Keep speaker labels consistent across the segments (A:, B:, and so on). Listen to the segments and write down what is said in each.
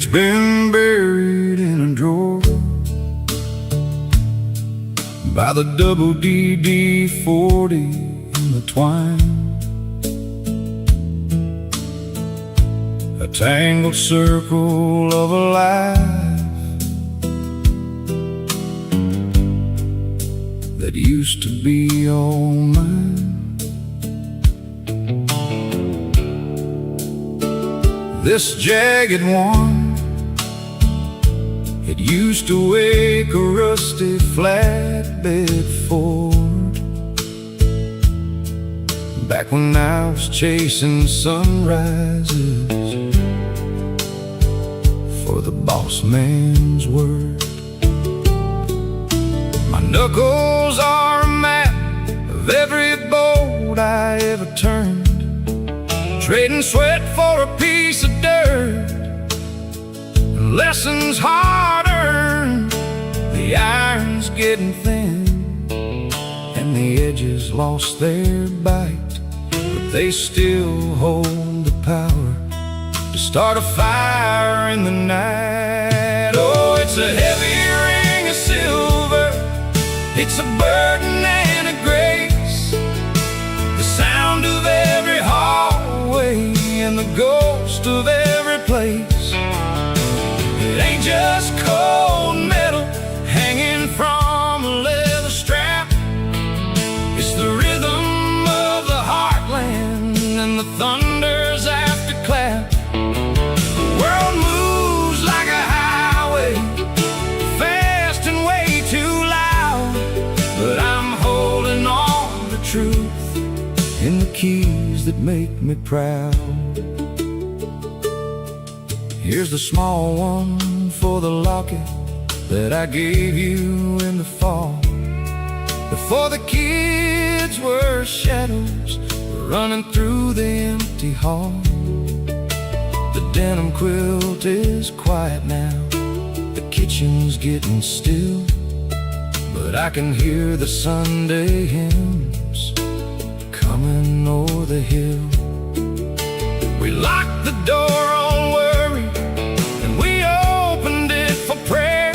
A: It's been buried in a drawer by the double DD-40 in the twine. A tangled circle of a life that used to be all mine. This jagged one, it used to wake a rusty flatbed Ford, back when I was chasing sunrises for the boss man's word. My knuckles are a map of every boat I ever turned, trading sweat for a piece of dirt, and lessons hard earned. The iron's getting thin, and the edges lost their bite, but they still hold the power to start a fire in the night. Oh, it's a heavy ring of silver, it's a burden and a grace, the sound of every hallway and the ghost of every place. It ain't just cold metal hanging from a leather strap, it's the rhythm of the heartland and the thunder's afterclap. The world moves like a highway, fast and way too loud, but I'm holding on to truth in the keys that make me proud. Here's the small one for the locket that I gave you in the fall, before the kids were shadows running through the empty hall. The denim quilt is quiet now, the kitchen's getting still, but I can hear the Sunday hymns coming o'er the hill. We locked the door on worry and we opened it for prayer.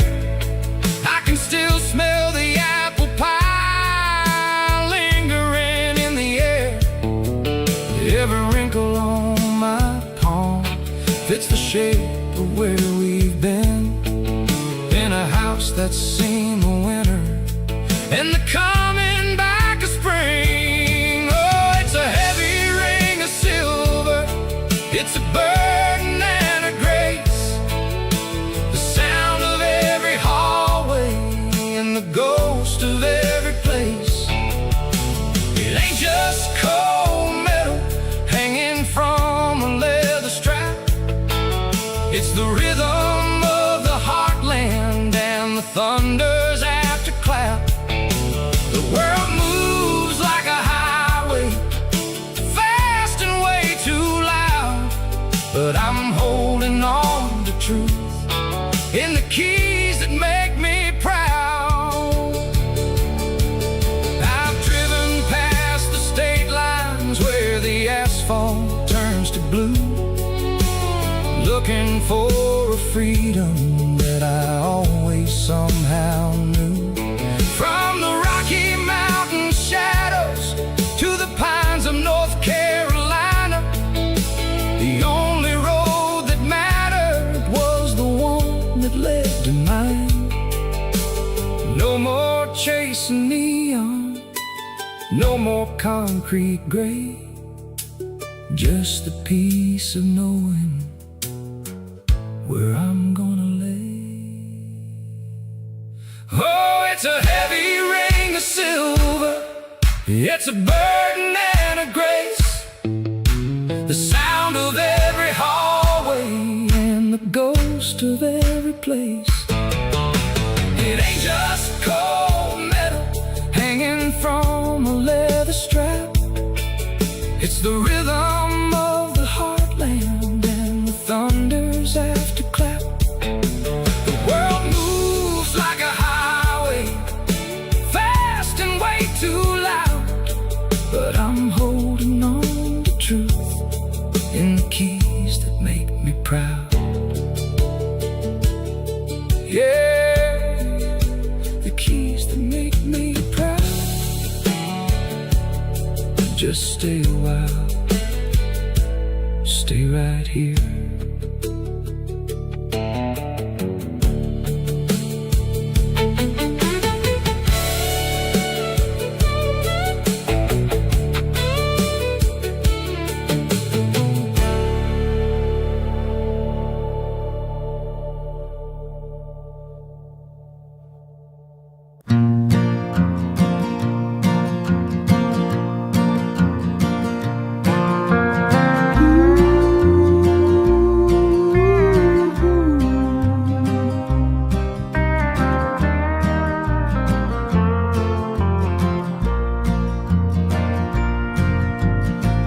A: I can still smell the apple pie lingering in the air. Every wrinkle on my palm fits the shape of where we've been, in a house that's seen the winter and the coming back of spring. Oh, it's a heavy ring of silver, it's a burden and a grace, the sound of every hallway and the ghost of every place. It ain't just cold metal hanging from a leather strap, it's the rhythm of the heartland and the thunder's afterclap. The world moves like a highway, fast and way too loud, but I'm holding on to truth in the keys that make me proud. I've driven past the state lines where the asphalt turns to blue, looking for a freedom that I always somehow knew. From the Rocky Mountain shadows to the pines of North Carolina, the only road that mattered was the one that led to mine. No more chasing neon, no more concrete gray, just the peace of knowing where I'm gonna lay. Oh, it's a heavy ring of silver, it's a burden and a grace, the sound of every hallway and the ghost of every place. It ain't just cold metal hanging from a leather strap, it's the rhythm of the heartland and the thunder's afterclap. The world moves like a highway, fast and way too loud, but I'm holding on to truth in the keys that make me proud. while. Stay right here.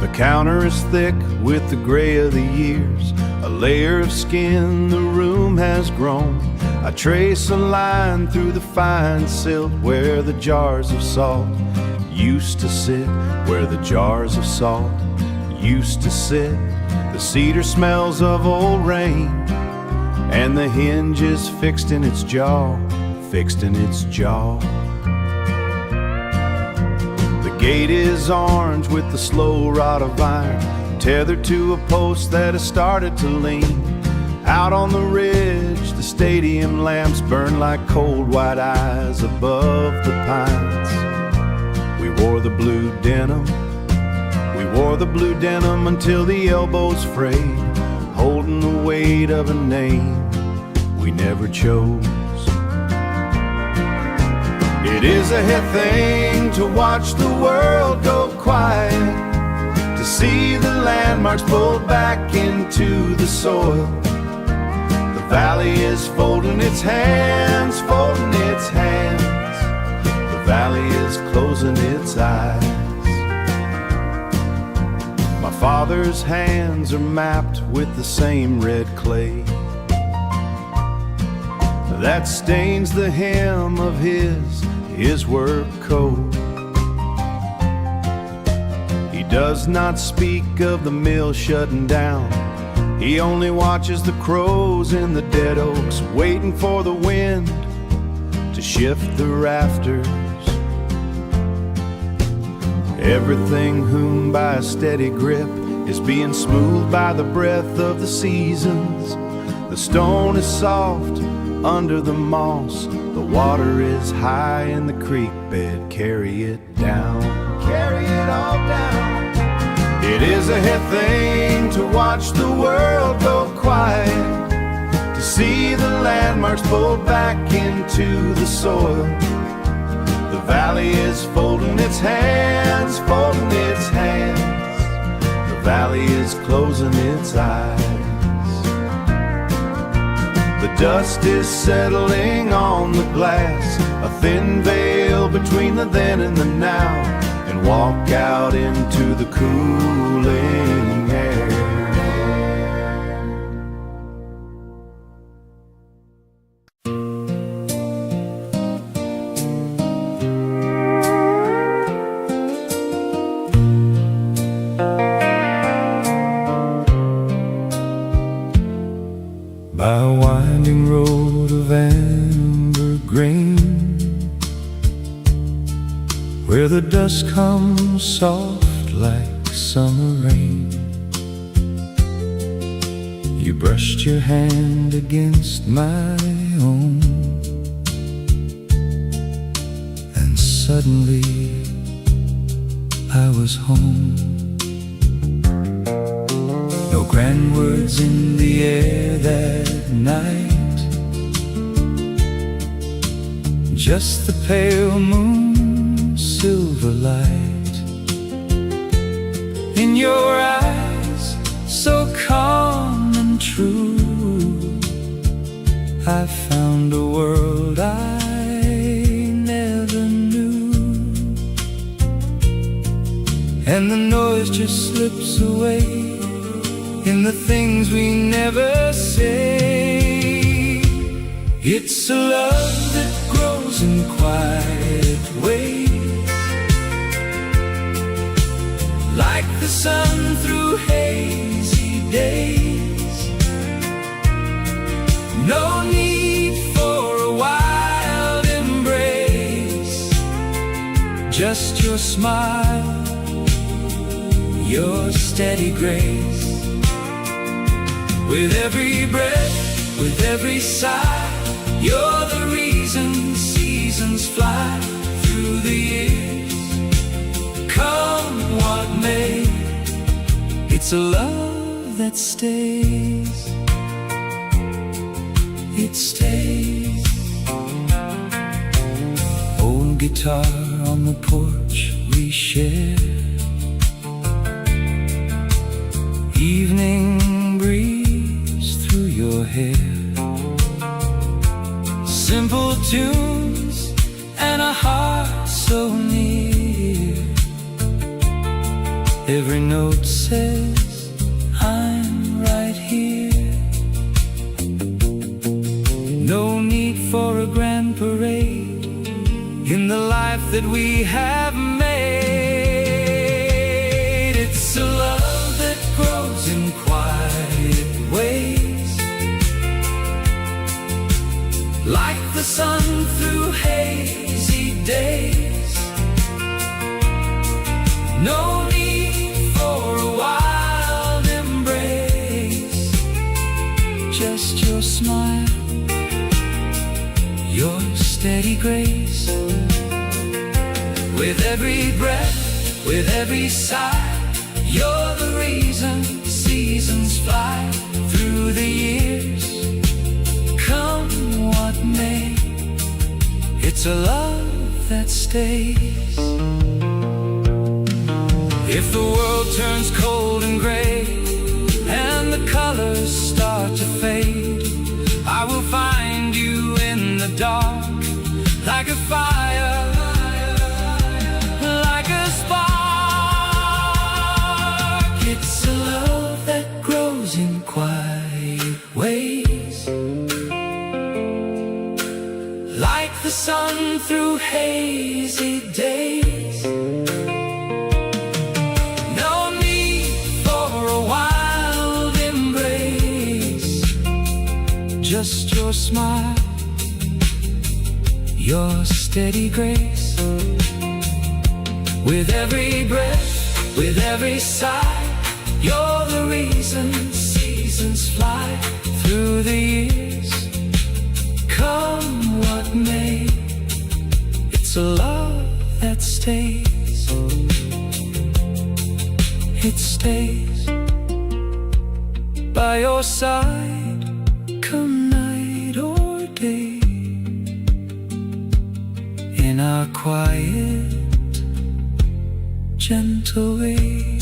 B: The counter is thick with the gray of the years, a layer of skin the room has grown. I trace a line through the fine silt where the jars of salt used to sit, where the jars of salt used to sit. The cedar smells of old rain, and the hinge is fixed in its jaw, fixed in its jaw. The gate is orange with the slow rod of iron, tethered to a post that has started to lean. Out on the ridge, the stadium lamps burn like cold white eyes above the pines. We wore the blue denim, we wore the blue denim until the elbows frayed, holding the weight of a name we never chose. It is a hit thing to watch the world go quiet, to see the landmarks pulled back into the soil. The valley is folding its hands, folding its hands. The valley is closing its eyes. My father's hands are mapped with the same red clay that stains the hem of his work coat. He does not speak of the mill shutting down. He only watches the crows in the dead oaks, waiting for the wind to shift the rafters. Everything hewn by a steady grip is being smoothed by the breath of the seasons. The stone is soft under the moss, the water is high in the creek bed. Carry it down, carry it all down. It is a hit thing to watch the world go quiet, to see the landmarks pulled back into the soil. The valley is folding its hands, folding its hands. The valley is closing its eyes. The dust is settling on the glass, a thin veil between the then and the now, and walk out into the cooling air.
A: By a winding road of amber grain, where the dust comes soft like summer rain, you brushed your hand against my own, and suddenly I was home. No grand words in the air that night, just the pale moon, silver light. In your eyes, so calm and true, I found a world I never knew. And the noise just slips away in the things we never say. It's a love that grows in quiet ways, like the sun through hazy days. No need for a wild embrace, just your smile, your steady grace. With every breath, with every sigh, you're the reason seasons fly through the years. Come what may, it's a love that stays. It stays. Old guitar on the porch we share, evening breeze through your hair, simple tunes and a heart so near. Every note says I'm right here. No need for a grand parade in the life that we have made. It's a love that grows in quiet ways, like the sun through hazy days. No need for a wild embrace, just your smile, your steady grace. With every breath, with every sigh, you're the reason seasons fly through the years. Come what may, it's a love that stays. If the world turns cold and gray and the colors start to fade, I will find you in the dark, like a fire, like a spark. It's a love that grows in quiet ways, like the sun through hazy days. No need for a wild embrace, just your smile, your steady grace. With every breath, with every sigh, you're the reason seasons fly through the years. Come what may, it's a love that stays. It stays by your side, come night or day, in our quiet, gentle way.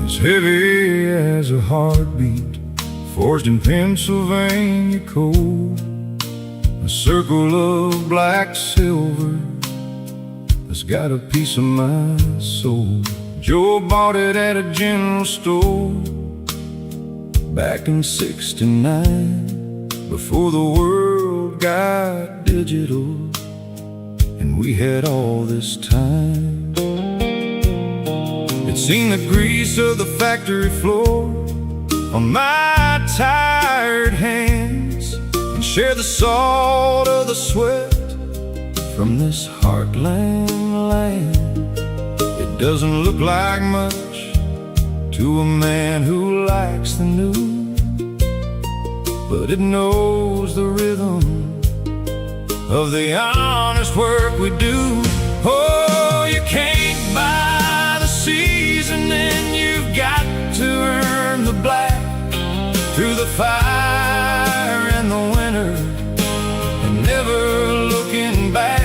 B: As heavy as a heartbeat, forged in Pennsylvania cold, a circle of black silver that's got a piece of my soul. Joe bought it at a general store back in '69, before the world got digital and we had all this time. It's seen the grease of the factory floor on my tired hands, and share the salt of the sweat from this heartland land. It doesn't look like much to a man who likes the new, but it knows the rhythm of the honest work we do. Oh, you can't buy the season, and you've got to earn the black through the fire and the winter, and never looking back.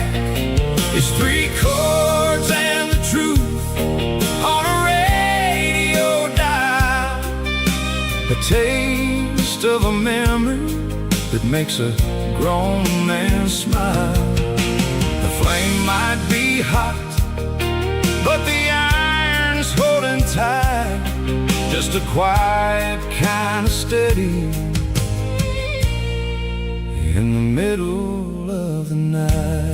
B: It's 3 chords and the truth on a radio dial, a taste of a memory that makes a grown man smile. The flame might be hot, but the iron's holding tight, just a quiet kind of steady.
A: in the middle of the night.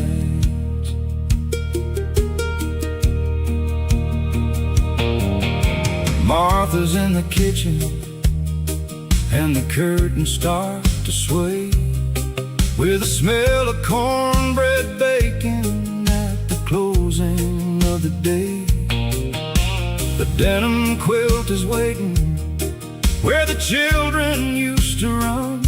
A: Martha's in the kitchen and the curtains start to sway with the smell of cornbread baking at the closing of the day. The denim quilt is waiting where the children used to run,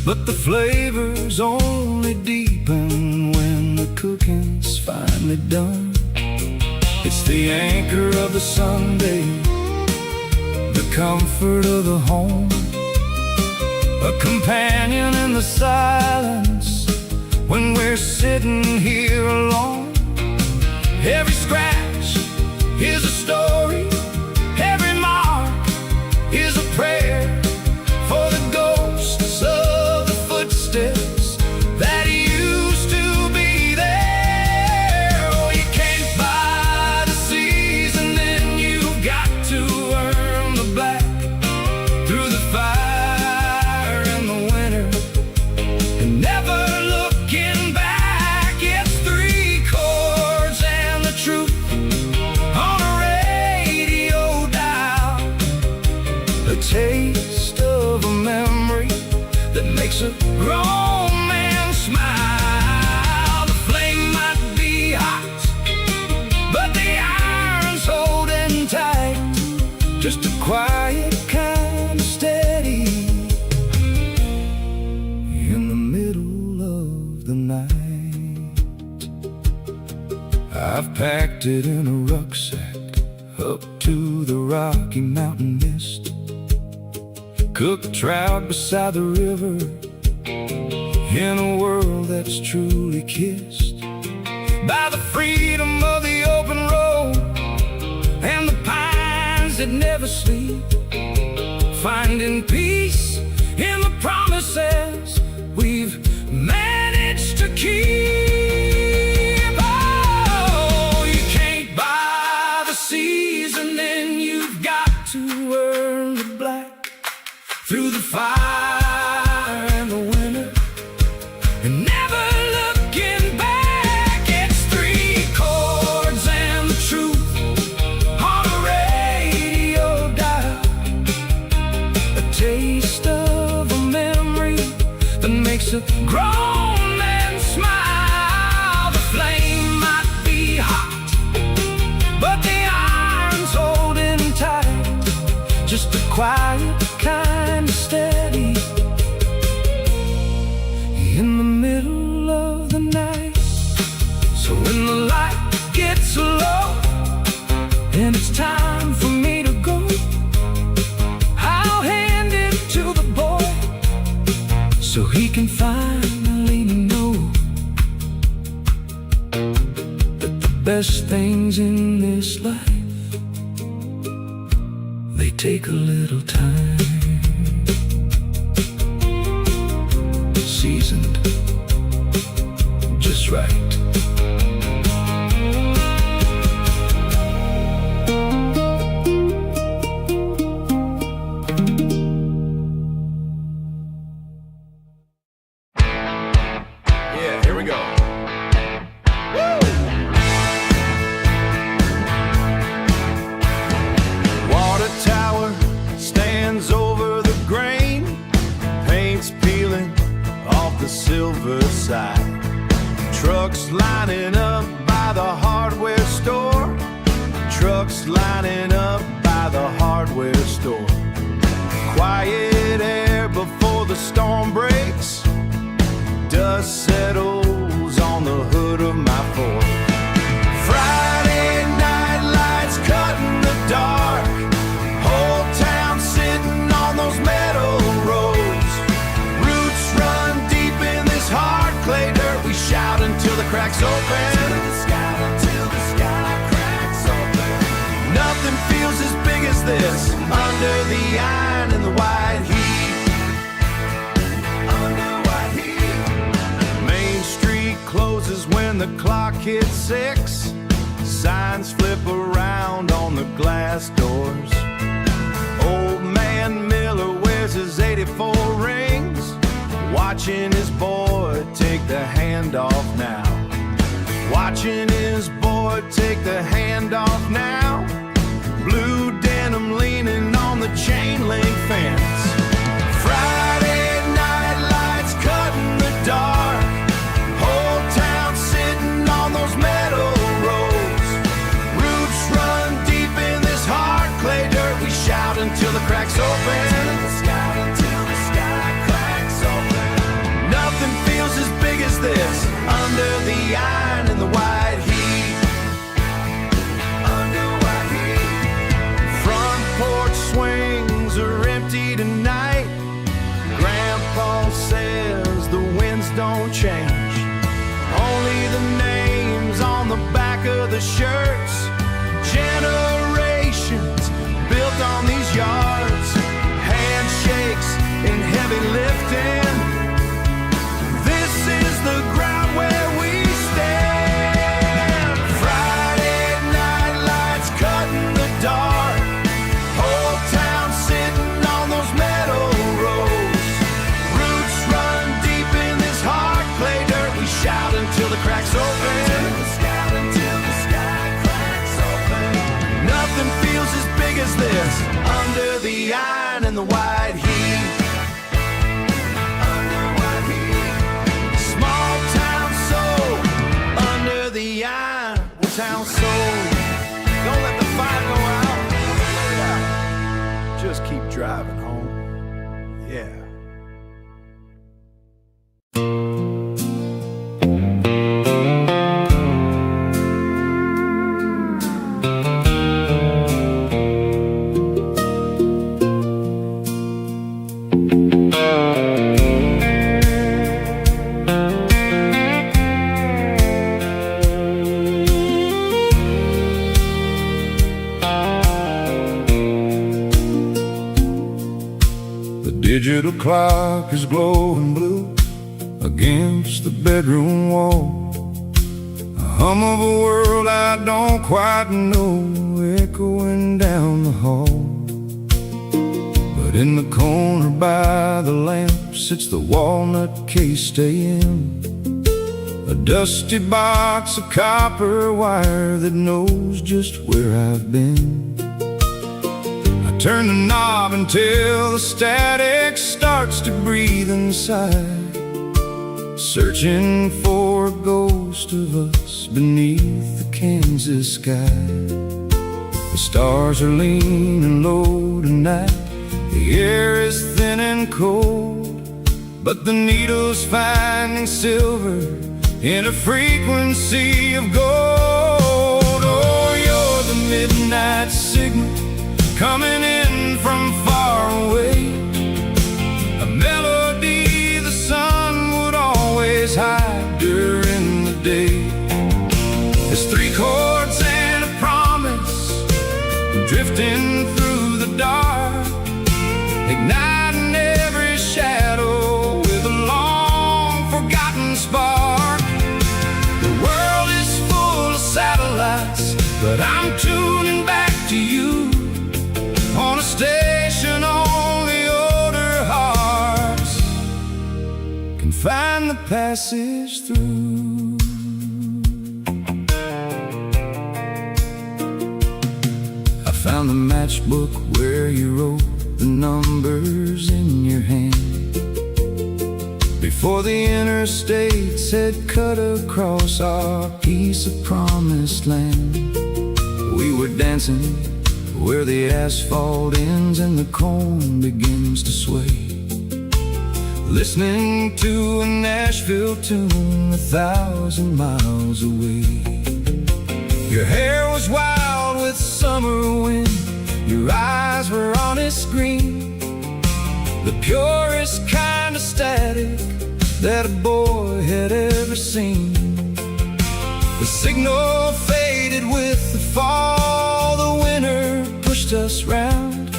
A: but the flavors only deepen when the cooking's finally done. It's the anchor of the Sunday, the comfort of the home, a companion in the silence when we're sitting here alone. Every scratch is a story, every mark is a prayer for the ghosts of the footsteps that used to be there. Oh, you can't buy the seasoning, you've got to earn the black through the fire and the winter, and never looking back. It's 3 chords and the truth on a radio dial, a taste of a memory that makes a grown man smile. The flame might be hot, but the iron's holding tight, just a quiet kind of steady in the middle of the night. I've packed it in a rucksack up to the Rocky Mountain mist, cooked trout beside the river in a world that's truly kissed by the freedom of the open road and the pines that never sleep, finding peace in the promises we've managed to keep. Oh, you can't buy the seasoning, you've got to earn the black through the fire and the winter, and never looking back. It's 3 chords and the truth on a radio dial, a taste of a memory that makes a grown man smile. The flame might be hot, but the iron's holding tight, just a quiet kind of steady in the middle of the night. So when the light gets low and it's time for me to go, I'll hand it to the boy so he can finally know that the best things in this life, they take a little time. Seasoned just right.
B: Yeah, here we go. Woo! Water tower stands over the grain, paint's peeling off the silver side. Trucks lining up by the hardware store. Trucks lining up by the hardware store. Quiet air before the storm breaks. Dust settles on the hood of my Ford. Friday night lights cutting the dark. Whole town sitting on those metal roads. Roots run deep in this hard clay dirt. We shout until the cracks open. Until the sky cracks open. Nothing feels as big as this. Under the iron and the white heat. Under white heat. Main Street closes when the clock hits 6. Signs flip around on the glass doors. Old man Miller wears his 84 rings. White watching his boy take the hand off now. Watching his boy take the hand off now. Blue denim leaning on the chain link fence. Friday night lights cutting the dark. Whole town sitting on those metal roads. Roots run deep in this hard clay dirt. We shout until the cracks open. Until the sky cracks open. Nothing feels as big as this. Under the iron and the white heat. Under white heat. Front porch swings are empty tonight. Grandpa says the winds don't change. Only the names on the back of the shirts. Generations built on these yards. Handshakes and heavy lifting. This is the ground where we stand. Friday night lights cutting the dark. Whole town sitting on those metal roads. Roots run deep in this hard clay dirt. We shout until the cracks open. Until the sky cracks open. Nothing feels as big as this. Under the iron and the white heat. Under white heat. Small town soul. Under the iron. Town soul. Don't let the fire go out. Just keep driving home. Yeah.
A: The digital clock is glowing blue against the bedroom wall. A hum of a world I don't quite know echoing down the hall. But in the corner by the lamp sits the walnut cased AM, a dusty box of copper wire that knows just where I've been. Turn the knob until the static starts to breathe inside, searching for a ghost of us beneath the Kansas sky. The stars are leaning low tonight. The air is thin and cold, but the needle's finding silver in a frequency of gold. Oh, you're the midnight signal coming in from far away, a melody the sun would always hide during the day. There's 3 chords and a promise drifting through the dark, igniting every shadow with a long forgotten spark. The world is full of satellites, but I'm tuning back to you on a station only older hearts can find the passage through. I found the matchbook where you wrote the numbers in your hand before the interstates had cut across our piece of promised land. We were dancing where the asphalt ends and the corn begins to sway, listening to a Nashville tune 1,000 miles away. Your hair was wild with summer wind, your eyes were honest green, the purest kind of static that a boy had ever seen. The signal faded with the fall, the winter pushed us round,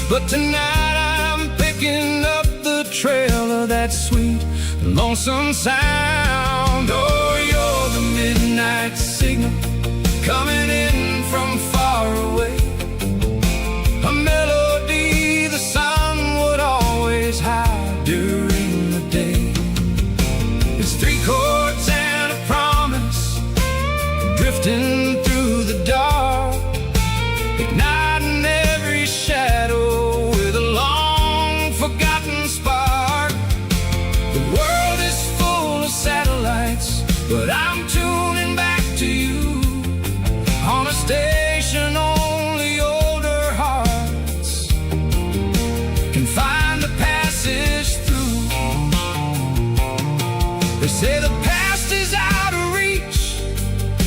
A: but tonight I'm picking up the trail of that sweet, lonesome sound. Oh, you're the midnight signal coming in from far away, a melody the sun would always hide during the day. world is full of satellites, but I'm tuning back to you on a station only older hearts can find the passage through. They say the past is out of reach,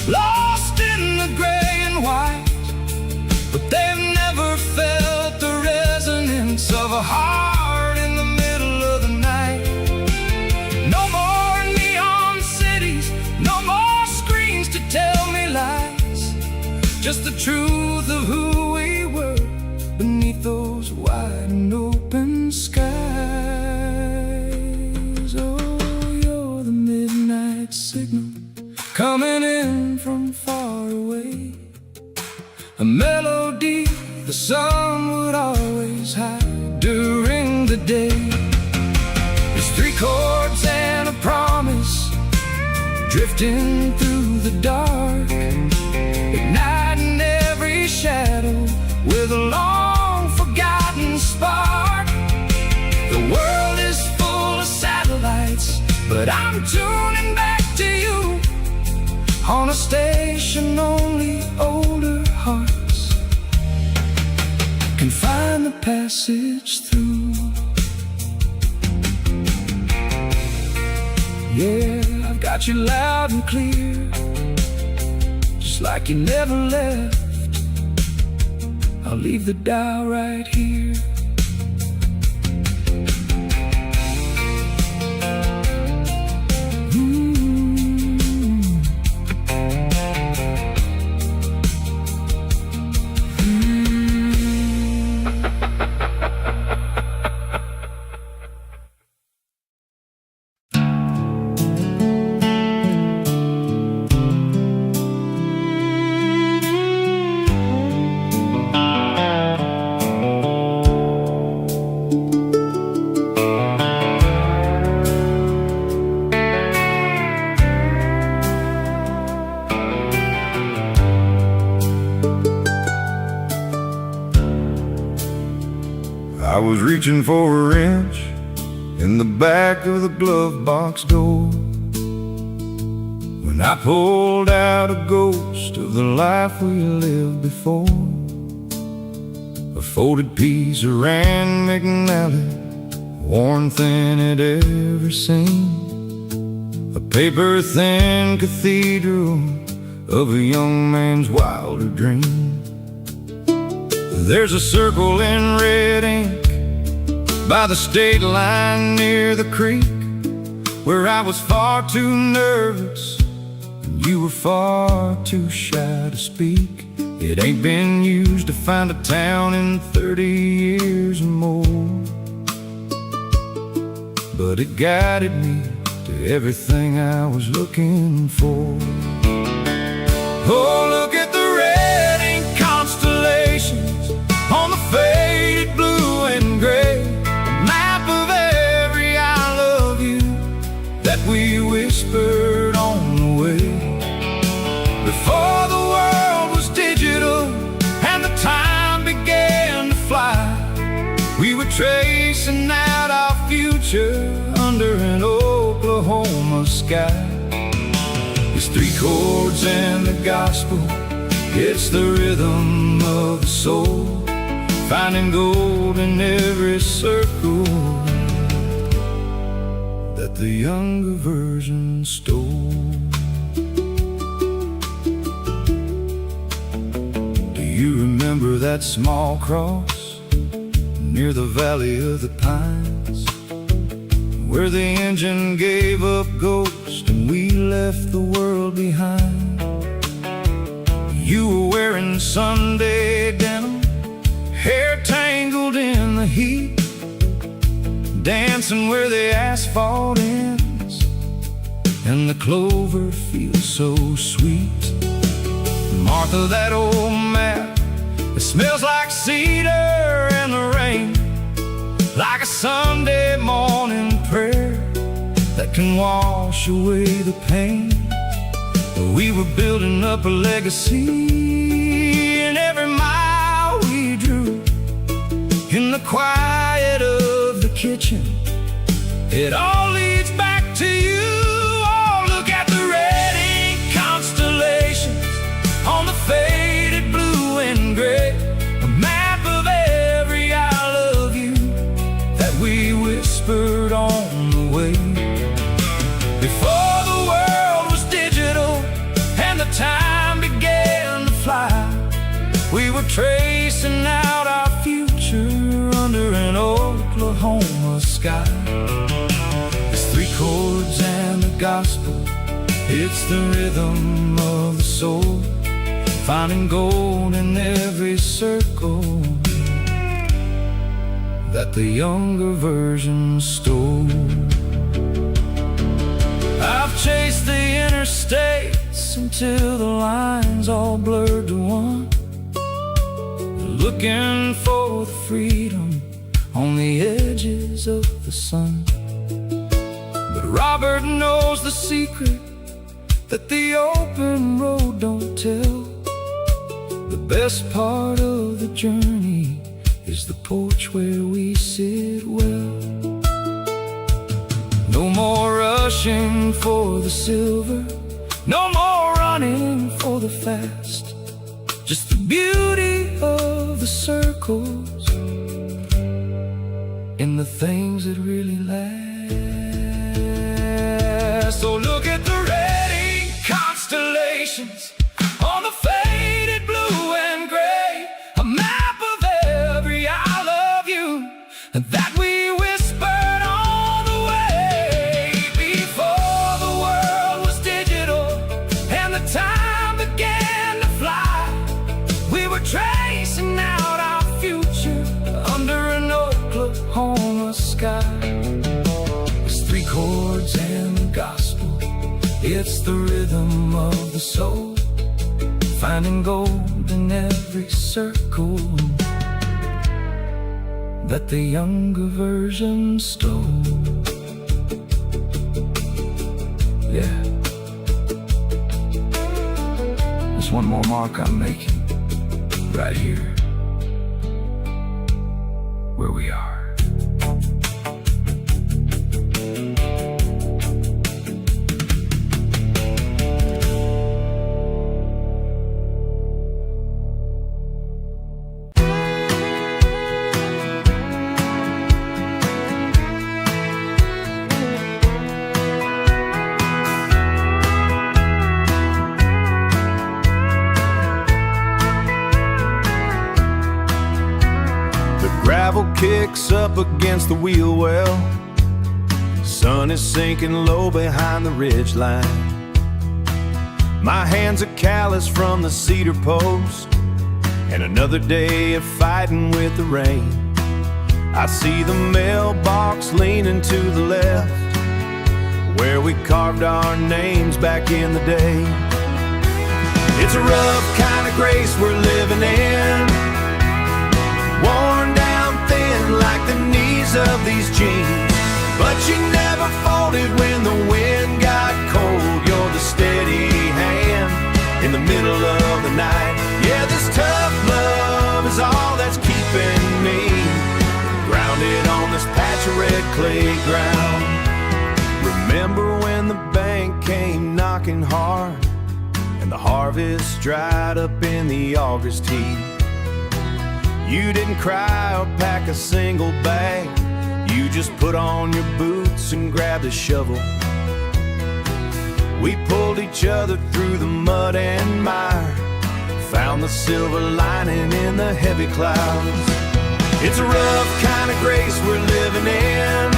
A: lost in the gray and white, but they've never felt the resonance of a heart in the middle of the night. No more neon cities, no more screens to tell me lies, just the truth of who we were beneath those wide and open skies. Oh, you're the midnight signal coming in from far away, a melody the sun would always hide during the day. There's 3 chords and a promise drifting through the dark, igniting every shadow with a long forgotten spark. The world is full of satellites, but I'm tuning back to you on a station only older hearts can find the passage through. Yeah, I've got you loud and clear, just like you never left. I'll leave the dial right here. I was reaching for a wrench in the back of the glove box door when I pulled out a ghost of the life we lived before. A folded piece of Rand McNally, worn thin it ever seen, a paper-thin cathedral of a young man's wilder dream. There's a circle in red ink by the state line near the creek, where I was far too nervous and you were far too shy to speak. It ain't been used to find a town in 30 years or more, but it guided me to everything I was looking for. Oh, look at the red ink constellations on the faded blue and gray, a map of every I love you that we whispered on the way. Before the world was digital and the time began to fly, we were tracing out our future under an Oklahoma sky. It's 3 chords and the gospel, it's the rhythm of the soul, finding gold in every circle that the younger version stole. Do you remember that small cross near the Valley of the Pines, where the engine gave up ghost and we left the world behind? You were wearing Sunday denim, hair tangled in the heat, dancing where the asphalt ends and the clover feels so sweet. Martha, that old map, it smells like cedar and the rain, like a Sunday morning prayer that can wash away the pain. We were building up a legacy in every mile we drew, in the quiet of the kitchen, It all leads back to you. Oh, look at the red ink constellations on the faded blue and gray, a map of every I love you that we whispered on the way. Before the world was digital and the time began to fly, we were tracing out our future under an Oklahoma sky. It's three chords and the gospel, it's the rhythm of the soul, finding gold in every circle that the younger version stole. I've chased the interstates until the lines all blurred to one, looking for the freedom on the edges of the sun. But Robert knows the secret that the open road don't tell. The best part of the journey is the porch where we sit well. No more rushing for the silver, no more running for the fast, just the beauty of the circles in the things that really last. So look at the red ink constellations on the faded blue and gray, a map of every I love you that we whispered on the way. Before the world was digital and the time began to fly, we were tracing out our future under an Oklahoma sky. It's three chords and the gospel, it's the rhythm of the soul, finding gold in every circle that the younger version stole. Yeah. There's one more mark I'm making, right here, where we are.
B: Gravel kicks up against the wheel well, sun is sinking low behind the ridge line. My hands are calloused from the cedar post, and another day of fighting with the rain. I see the mailbox leaning to the left, where we carved our names back in the day. It's a rough kind of grace we're living in, worn down thin like the knees of these jeans. But you never folded when the wind got cold. You're the steady hand in the middle of the night. Yeah, this tough love is all that's keeping me grounded on this patch of red clay ground. Remember when the bank came knocking hard and the harvest dried up in the August heat? You didn't cry or pack a single bag, you just put on your boots and grabbed a shovel. We pulled each other through the mud and mire, found the silver lining in the heavy clouds. It's a rough kind of grace we're living in,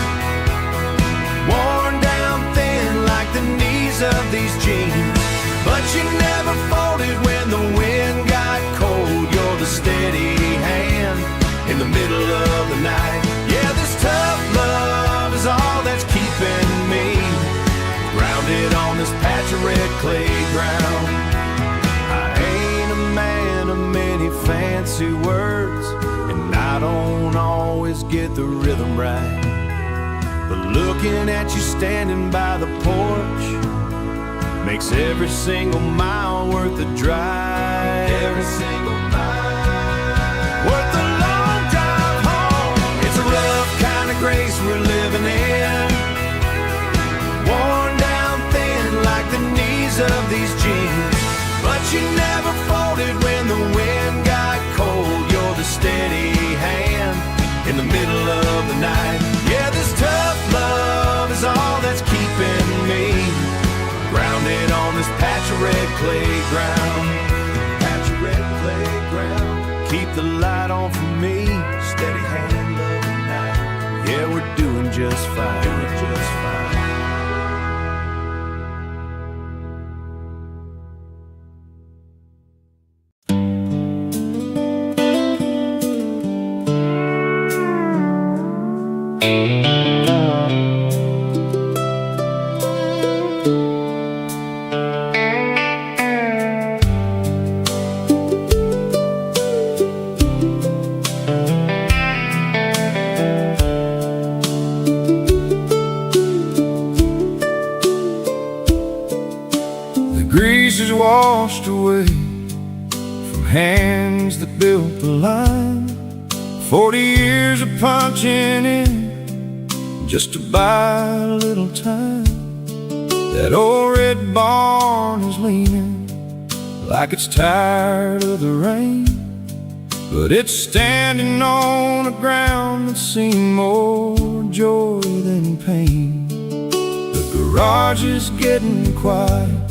B: worn down thin like the knees of these jeans. But you never folded when the wind got cold. You're the steady hand in the middle of the night. Yeah, this tough love is all that's keeping me grounded on this patch of red clay ground. I ain't a man of many fancy words, and I don't always get the rhythm right. But looking at you standing by the porch makes every single mile worth the drive. Every single mile worth the long drive home. It's a rough kind of grace we're living in, of these jeans. But you never folded when the wind got cold. You're the steady hand in the middle of the night. Yeah, this tough love is all that's keeping me grounded on this patch of red playground. Patch of red playground. Keep the light on for me, steady hand of the night. Yeah, we're doing just fine. Doing just fine.
A: Grease is washed away from hands that built the line. 40 years of punching in just to buy a little time. That old red barn is leaning like it's tired of the rain, but it's standing on a ground that's seen more joy than pain. The garage is getting quiet,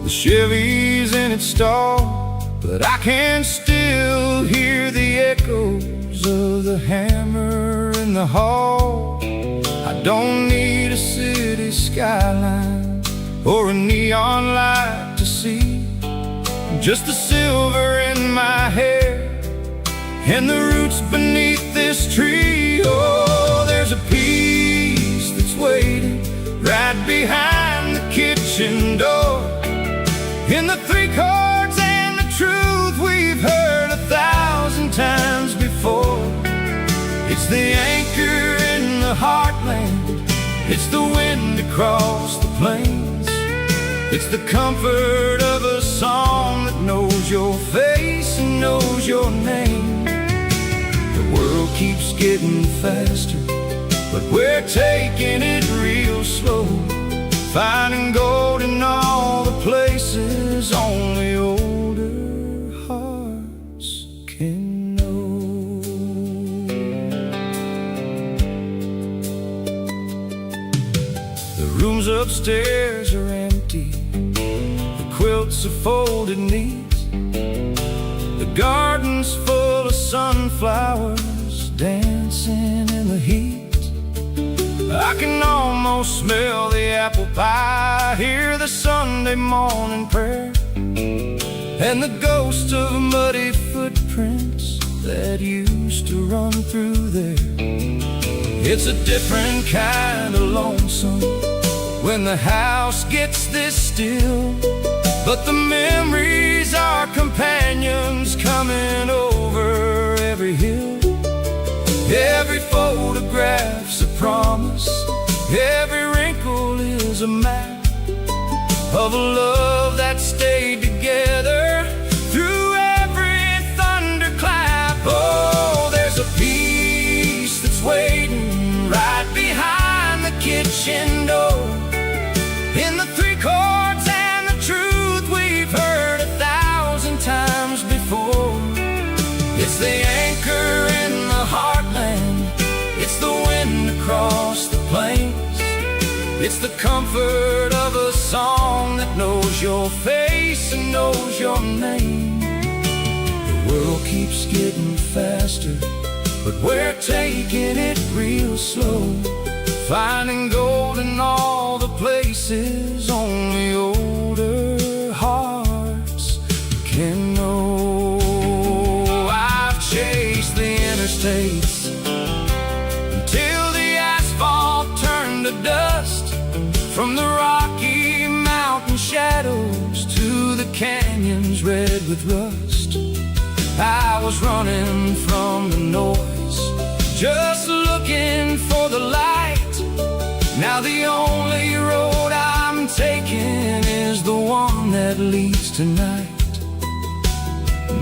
A: the Chevy's in its stall, but I can still hear the echoes of the hammer in the hall. I don't need a city skyline or a neon light to see, just the silver in my hair and the roots beneath this tree. Oh, there's a peace that's waiting right behind the kitchen door, in the 3 chords and the truth we've heard 1,000 times before. It's the anchor in the heartland, it's the wind across the plains, it's the comfort of a song that knows your face and knows your name. The world keeps getting faster, but we're taking it real slow, finding gold in all the places only older hearts can know. The rooms upstairs are empty, the quilts are folded neat, the garden's full of sunflowers dancing in the heat. I can almost smell the apple pie, hear the Sunday morning prayer, and the ghost of muddy footprints that used to run through there. It's a different kind of lonesome when the house gets this still, but the memories are companions coming over every hill. Every photograph's a promise, every wrinkle is a map of a love that stayed together through every thunderclap. Oh, there's a peace that's waiting right behind the kitchen door, in the 3 chords and the truth we've heard 1,000 times before. It's the anchor in the heartland, it's the wind across the plains, it's the comfort of a song that knows your face and knows your name. The world keeps getting faster, but we're taking it real slow, finding gold in all the places only older hearts can know. I've chased the interstates until the asphalt turned to dust, from the Rocky Mountain shadows to the canyons red with rust. I was running from the noise, just looking for the light. Now the only road I'm taking is the one that leads to night.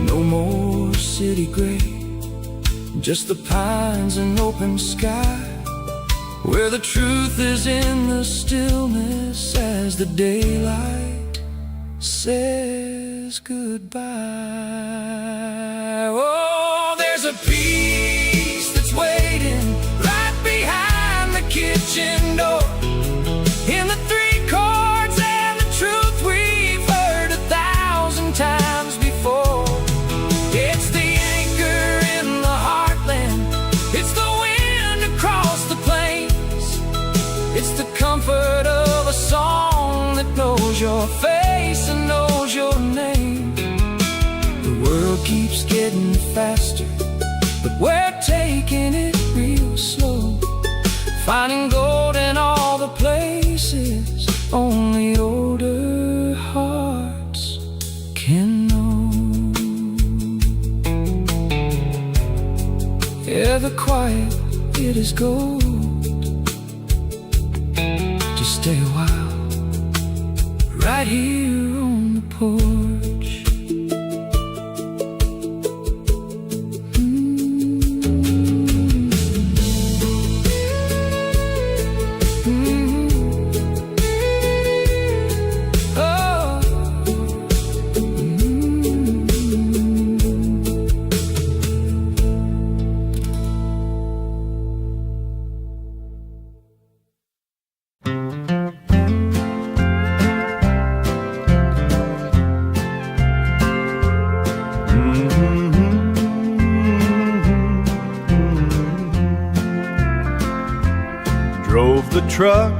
A: No more city gray, just the pines and open sky, where the truth is in the stillness as the daylight says goodbye. Oh, there's a peace that's waiting right behind the kitchen door, in the three chords and the truth we've heard 1,000 times before. It's the anchor in the heartland, it's the wind across the plains, it's the comfort of a song that knows your face and knows your name. The world keeps getting faster, but we're taking it real slow, finding gold in all the places only older hearts can know. Yeah, the quiet, it is gold. Just stay a while, right here on the porch.
B: Drove the truck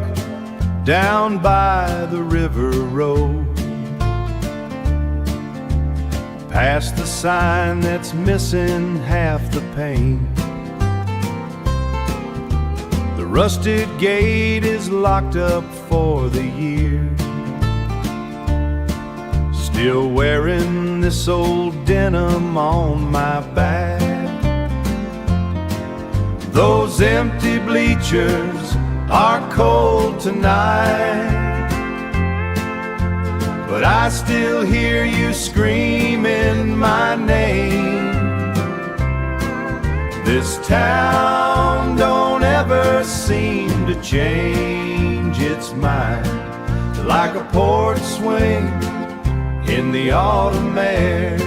B: down by the river road, past the sign that's missing half the paint. The rusted gate is locked up for the year. Still wearing this old denim on my back. Those empty bleachers are cold tonight, but I still hear you screaming my name. This town don't ever seem to change its mind, like a porch swing in the autumn air.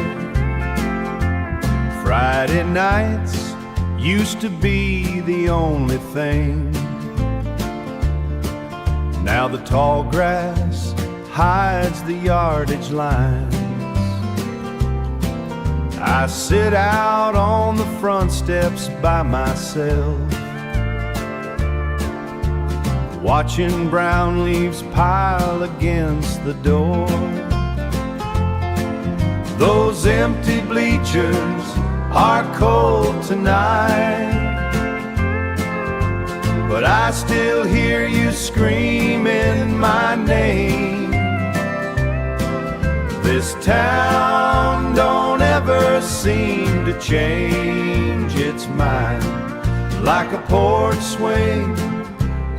B: Friday nights used to be the only thing. Now the tall grass hides the yardage lines. I sit out on the front steps by myself, watching brown leaves pile against the door. Those empty bleachers are cold tonight, but I still hear you screaming my name. This town don't ever seem to change its mind, like a porch swing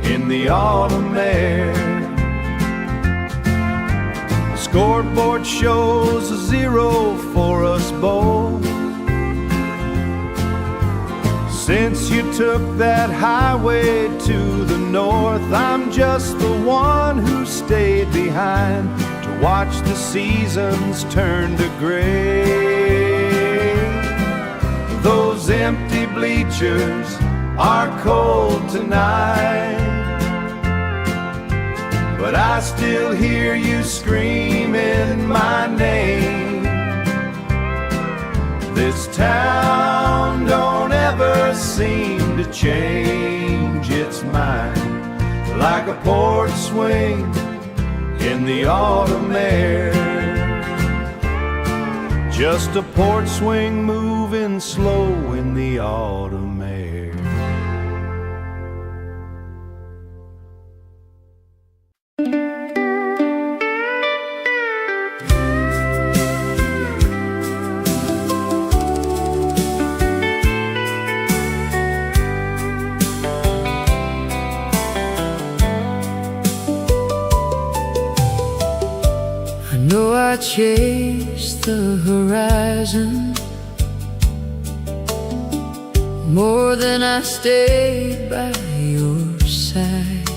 B: in the autumn air. The scoreboard shows a 0 for us both. Since you took that highway to the north, I'm just the one who stayed behind to watch the seasons turn to gray. Those empty bleachers are cold tonight, but I still hear you screaming my name. This town don't ever seem to change its mind, like a porch swing in the autumn air. Just a porch swing moving slow in the autumn air.
A: I chased the horizon more than I stayed by your side,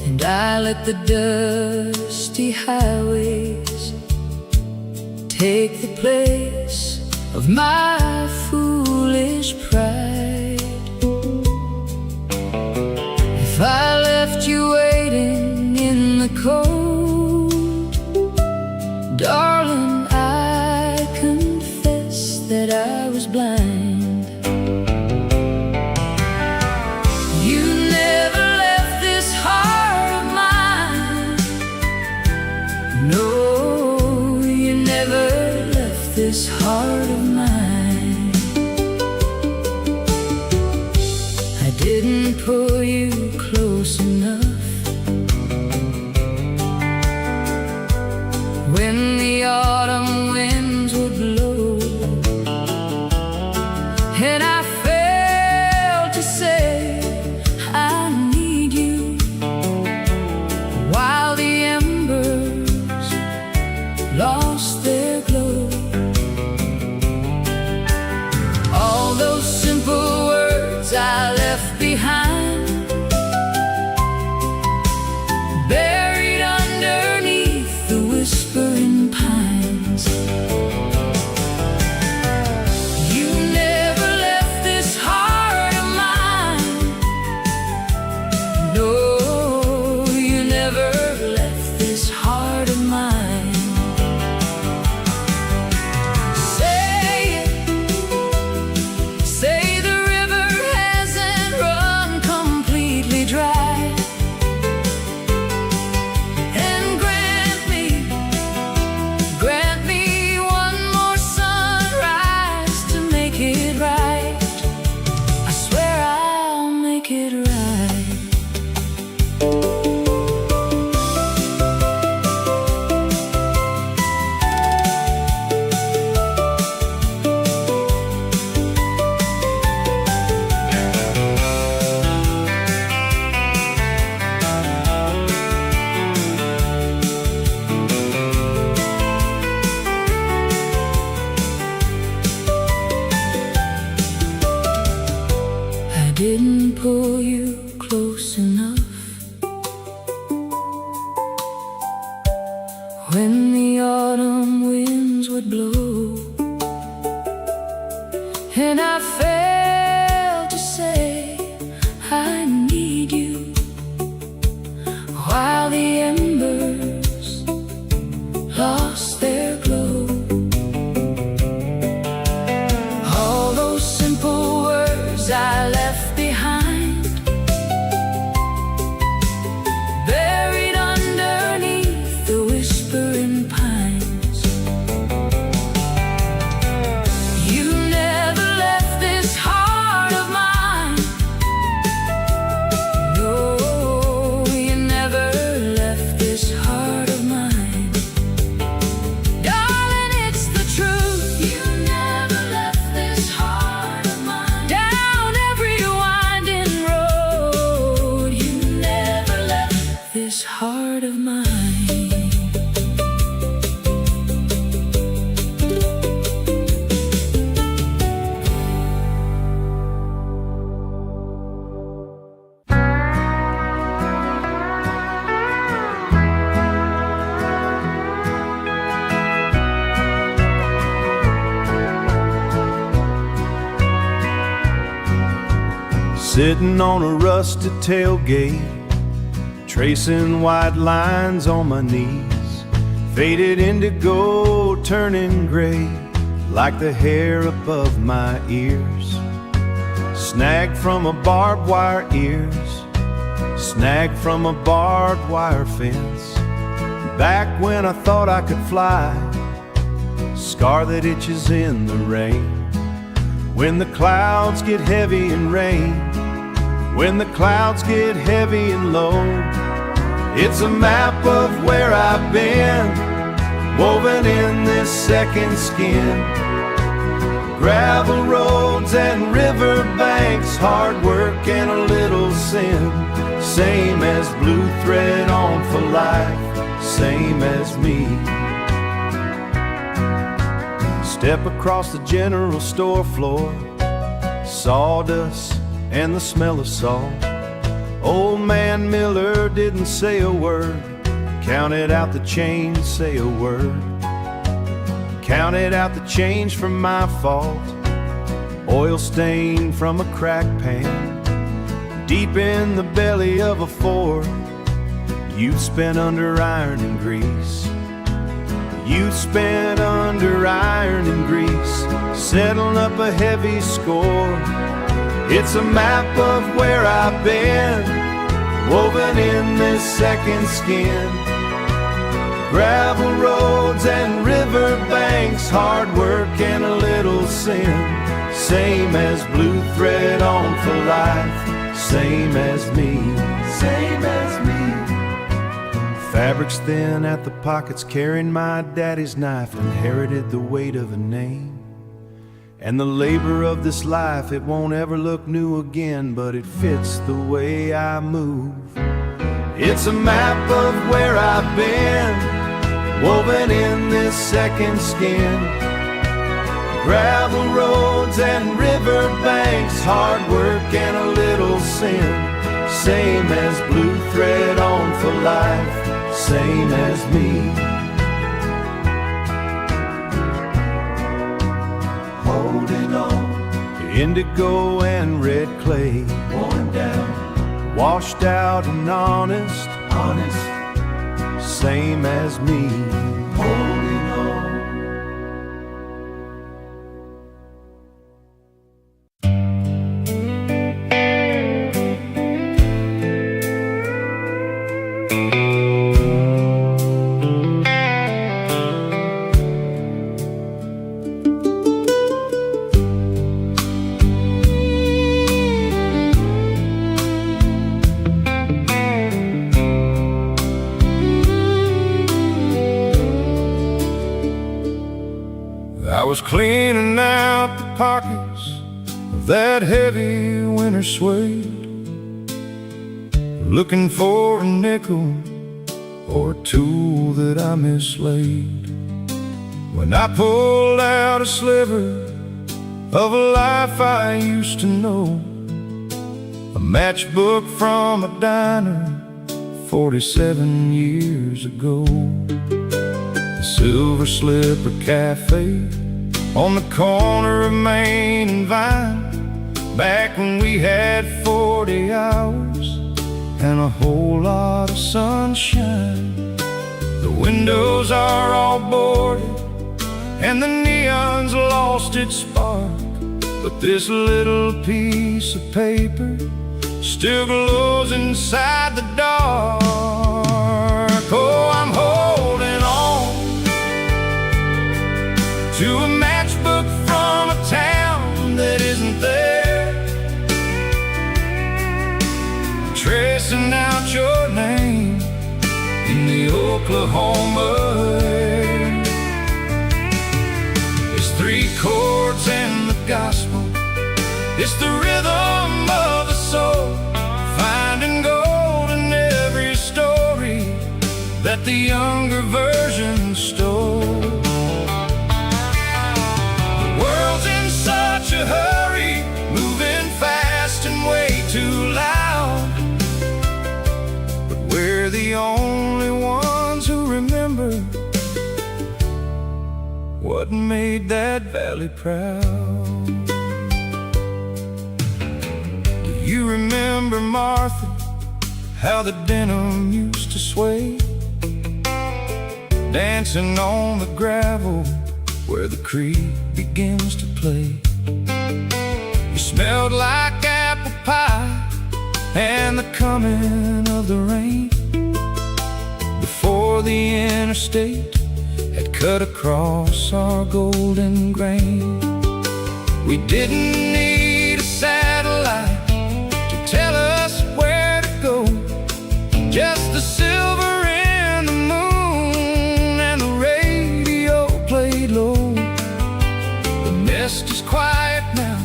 A: and I let the dusty highways take the place of my foolish pride. If I left you waiting in the cold, darling, I confess that I was blind. You never left this heart of mine. No, you never left this heart of mine. I didn't pull you close enough when the autumn winds would blow, and I failed to say I need you, while the embers lost their glow. All those simple words I left behind, buried underneath the whispering pines. You never left this heart of mine. No, you never left this heart of mine. Say it, say the river hasn't run completely dry, and grant me one more sunrise to make it right. I swear I'll make it right. I didn't pull you close enough when the autumn winds would blow, and I failed to say I need you, while the embers lost their glow. All those simple words I left behind, buried underneath the whispering pines. You never left this heart of mine. No, you never left this heart of mine. Darling, it's the truth. You never left this heart of mine. Down every winding road, you never left this heart of mine.
B: Sitting on a rusted tailgate, tracing white lines on my knees, faded indigo turning gray like the hair above my ears, snagged from a barbed wire ears, snagged from a barbed wire fence, back when I thought I could fly, scar that itches in the rain. When the clouds get heavy and rain, when the clouds get heavy and low, it's a map of where I've been, woven in this second skin. Gravel roads and river banks, hard work and a little sin, same as blue thread on for life, same as me. Step across the general store floor, sawdust and the smell of salt, Old man Miller didn't say a word. Counted out the change, say a word. Counted out the change from my fault. Oil stain from a crack pan. Deep in the belly of a Ford, you've spent under iron and grease. You've spent under iron and grease, settling up a heavy score. It's a map of where I've been, woven in this second skin. Gravel roads and river banks, hard work and a little sin. Same as blue thread on for life, same as me, same as me. Fabric's thin at the pockets, carrying my daddy's knife. Inherited the weight of a name and the labor of this life. It won't ever look new again, but it fits the way I move. It's a map of where I've been, woven in this second skin. Gravel roads and river banks, hard work and a little sin. Same as blue thread on for life, same as me. Holding on to indigo and red clay, worn down, washed out and honest, honest, same as me. Holding on.
A: I was cleaning out the pockets of that heavy winter suede, looking for a nickel or a tool that I mislaid, when I pulled out a sliver of a life I used to know, a matchbook from a diner 47 years ago. The Silver Slipper Cafe on the corner of Main and Vine, back when we had 40 hours and a whole lot of sunshine. The windows are all boarded and the neon's lost its spark, but this little piece of paper still glows inside the dark. Oh, I'm holding on to a matchbook from a town that isn't there, tracing out your name in the Oklahoma air. It's 3 chords and the gospel, it's the rhythm of the soul, finding gold in every story that the younger version stole. Such a hurry, moving fast and way too loud, but we're the only ones who remember what made that valley proud. Do you remember, Martha, how the denim used to sway, dancing on the gravel where the creek begins to play? You smelled like apple pie and the coming of the rain, before the interstate had cut across our golden grain. We didn't need a satellite to tell us where to go, just the silver in the moon and the radio played low. The nest is quiet now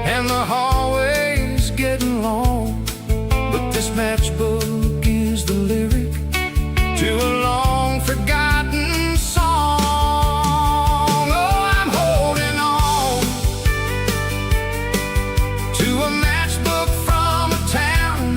A: and the hallway's getting long, but this matchbook is the lyric to a long forgotten song. Oh, I'm holding on to a matchbook from a town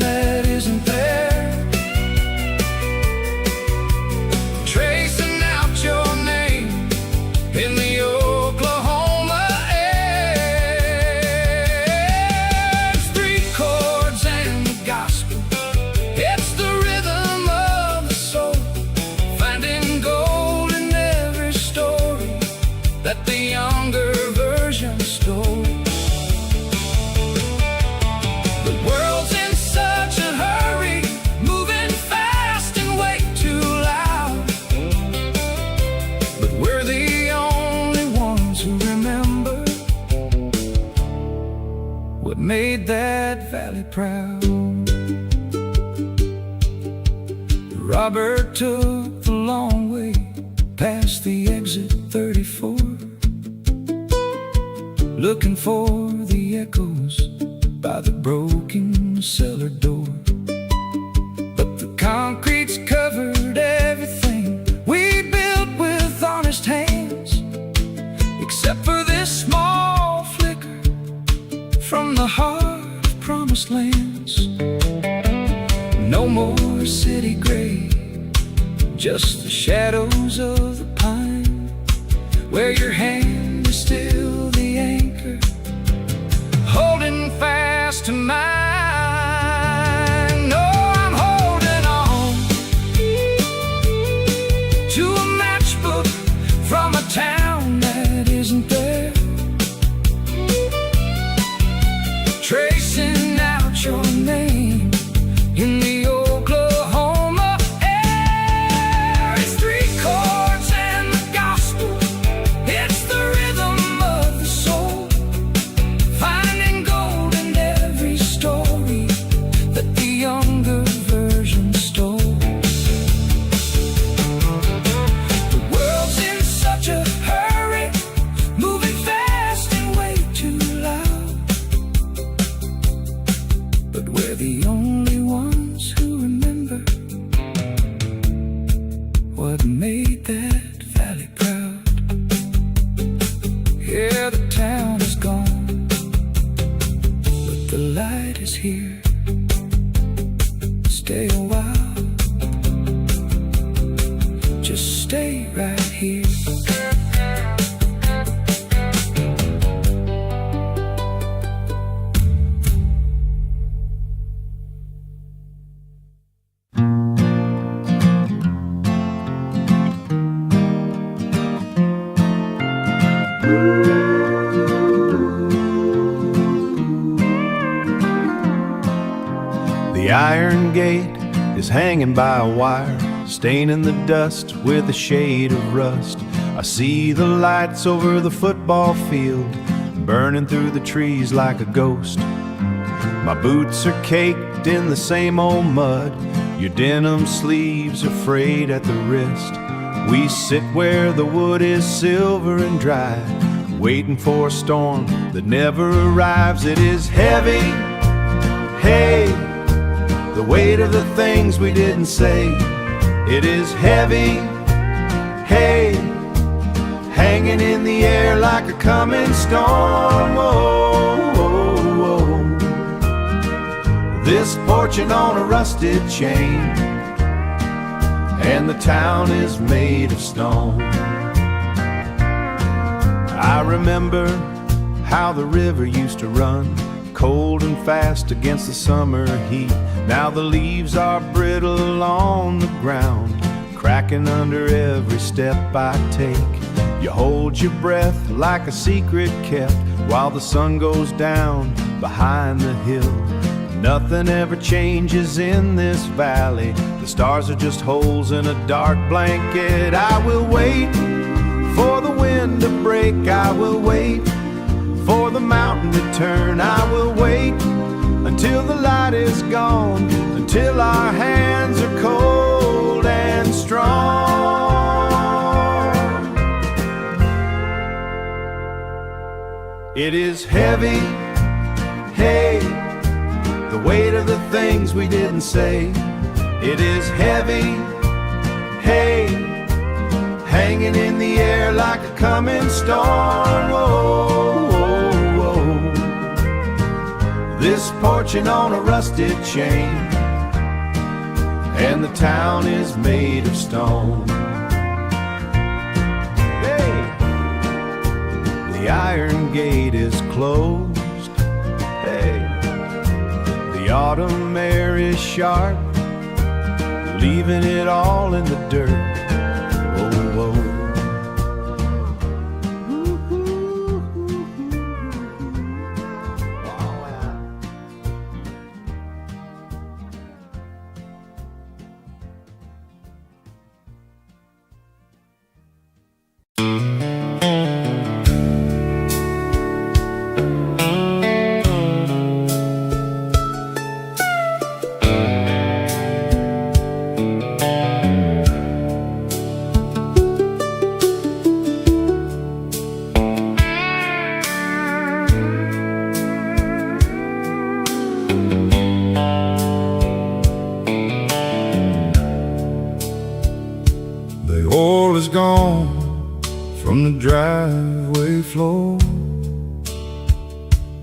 A: Robert took the long way past the exit 34, looking for the echoes by the broken cellar door. But the concrete's covered everything we built with honest hands, except for this small flicker from the heart of promised lands. No more city gray, just the shadows of the pine, where your hand is still the anchor, holding fast to mine. No, I'm holding on to a matchbook from a town that isn't there, tracing out your name in the Oklahoma air. It's three chords and the gospel, it's the rhythm of the soul, finding gold in every story that the younger version stole. The world's in such a hurry, moving fast and way too loud, but we're the only ones who remember what made that valley proud. Yeah, the town is gone, but the light is here. Stay a while, just stay right here.
B: The iron gate is hanging by a wire, staining the dust with a shade of rust. I see the lights over the football field, burning through the trees like a ghost. My boots are caked in the same old mud, your denim sleeves are frayed at the wrist. We sit where the wood is silver and dry, waiting for a storm that never arrives. It is heavy, hey, the weight of the things we didn't say. It is heavy, hey, hanging in the air like a coming storm. Whoa, whoa, whoa. This porching on a rusted chain, and the town is made of stone. I remember how the river used to run, cold and fast against the summer heat. Now the leaves are brittle on the ground, cracking under every step I take. You hold your breath like a secret kept while the sun goes down behind the hill. Nothing ever changes in this valley, the stars are just holes in a dark blanket. I will wait for the wind to break, I will wait for the mountain to turn, I will wait until the light is gone, until our hands are cold and strong. It is heavy, hey, the weight of the things we didn't say. It is heavy, hey, hanging in the air like a coming storm. Whoa, whoa, whoa. This porching on a rusted chain, and the town is made of stone. Hey, the iron gate is closed. Hey, the autumn air is sharp, leaving it all in the dirt. Oh, whoa.
A: gone from the driveway floor,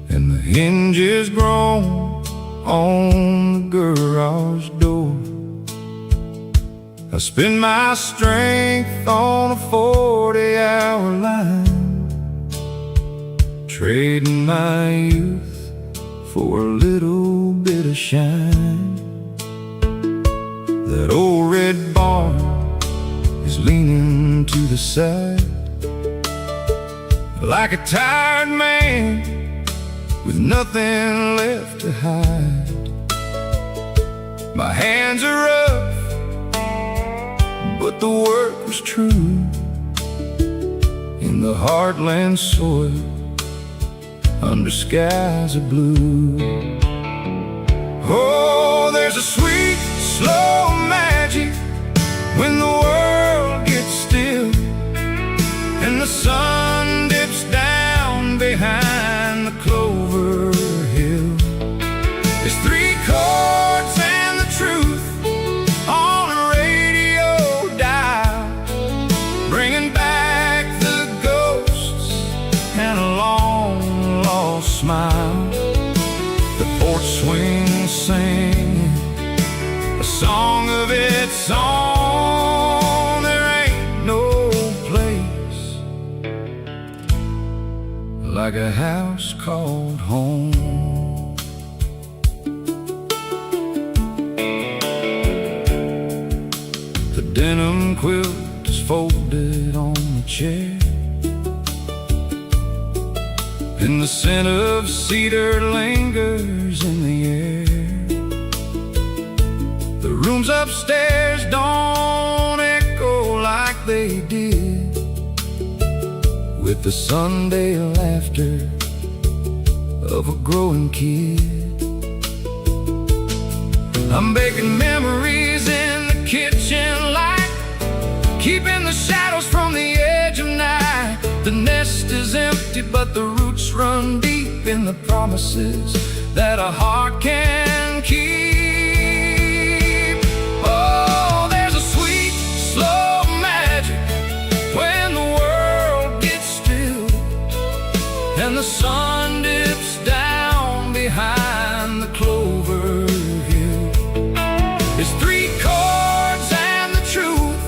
A: and the hinges grown on the garage door. I spend my strength on a 40-hour line, trading my youth for a little bit of shine. That old red barn is leaning to the side, like a tired man with nothing left to hide. My hands are rough, but the work was true. In the heartland soil, under skies of blue. Oh, there's a sweet, slow magic when the world gets still and the sun dips down behind the clover hill. There's 3 chords and the truth on a radio dial, bringing back the ghosts and a long lost smile. The porch swing singing a song of its own. There ain't no place like a house called home. The denim quilt is folded on the chair, and the scent of cedar lingers in the air. The rooms upstairs don't echo like they did with the Sunday laughter of a growing kid. I'm baking memories in the kitchen light, keeping the shadows from the edge of night. The nest is empty, but the roots run deep in the promises that a heart can keep. Oh, there's a sweet, slow magic when the world gets still and the sun dips down behind the clover hill. It's 3 chords and the truth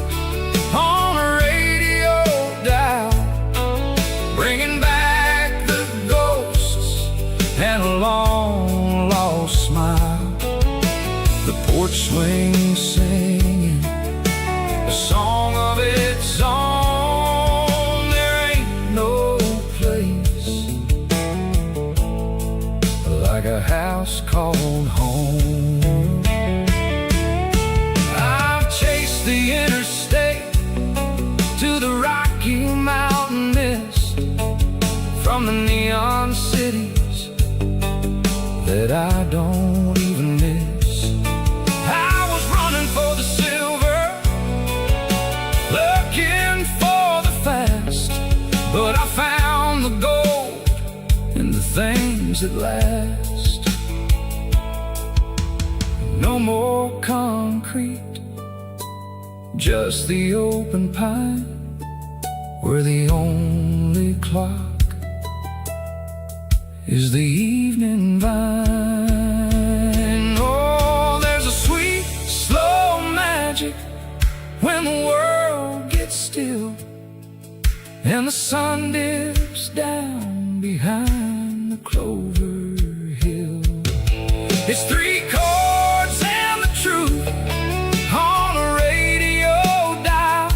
A: on a radio dial, bringing back the ghosts and a long lost smile. The porch swing singing a song of its own. There ain't no place like a house called home. I've chased the interstate to the Rocky Mountain mist, from the neon cities that I don't even miss. I was running for the silver, looking for the fast, but I found the gold and the things that last. No more concrete, just the open pine, where the only clock is the evening vine. Oh, there's a sweet, slow magic when the world gets still and the sun dips down behind the clover hill. It's 3 chords and the truth on a radio dial,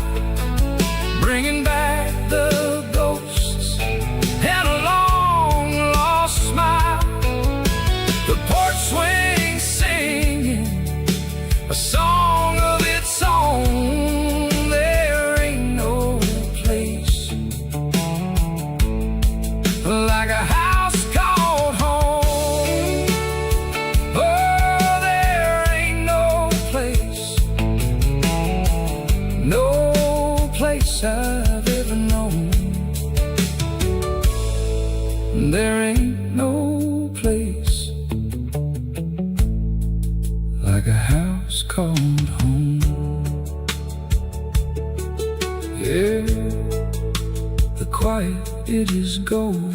A: bringing back the ghosts and a long lost smile. The porch swing singing a song of its own. There ain't no place like a house called home. Oh, there ain't no place, no place I've ever known. There ain't no place like a house called home. Yeah, the quiet, it is gold.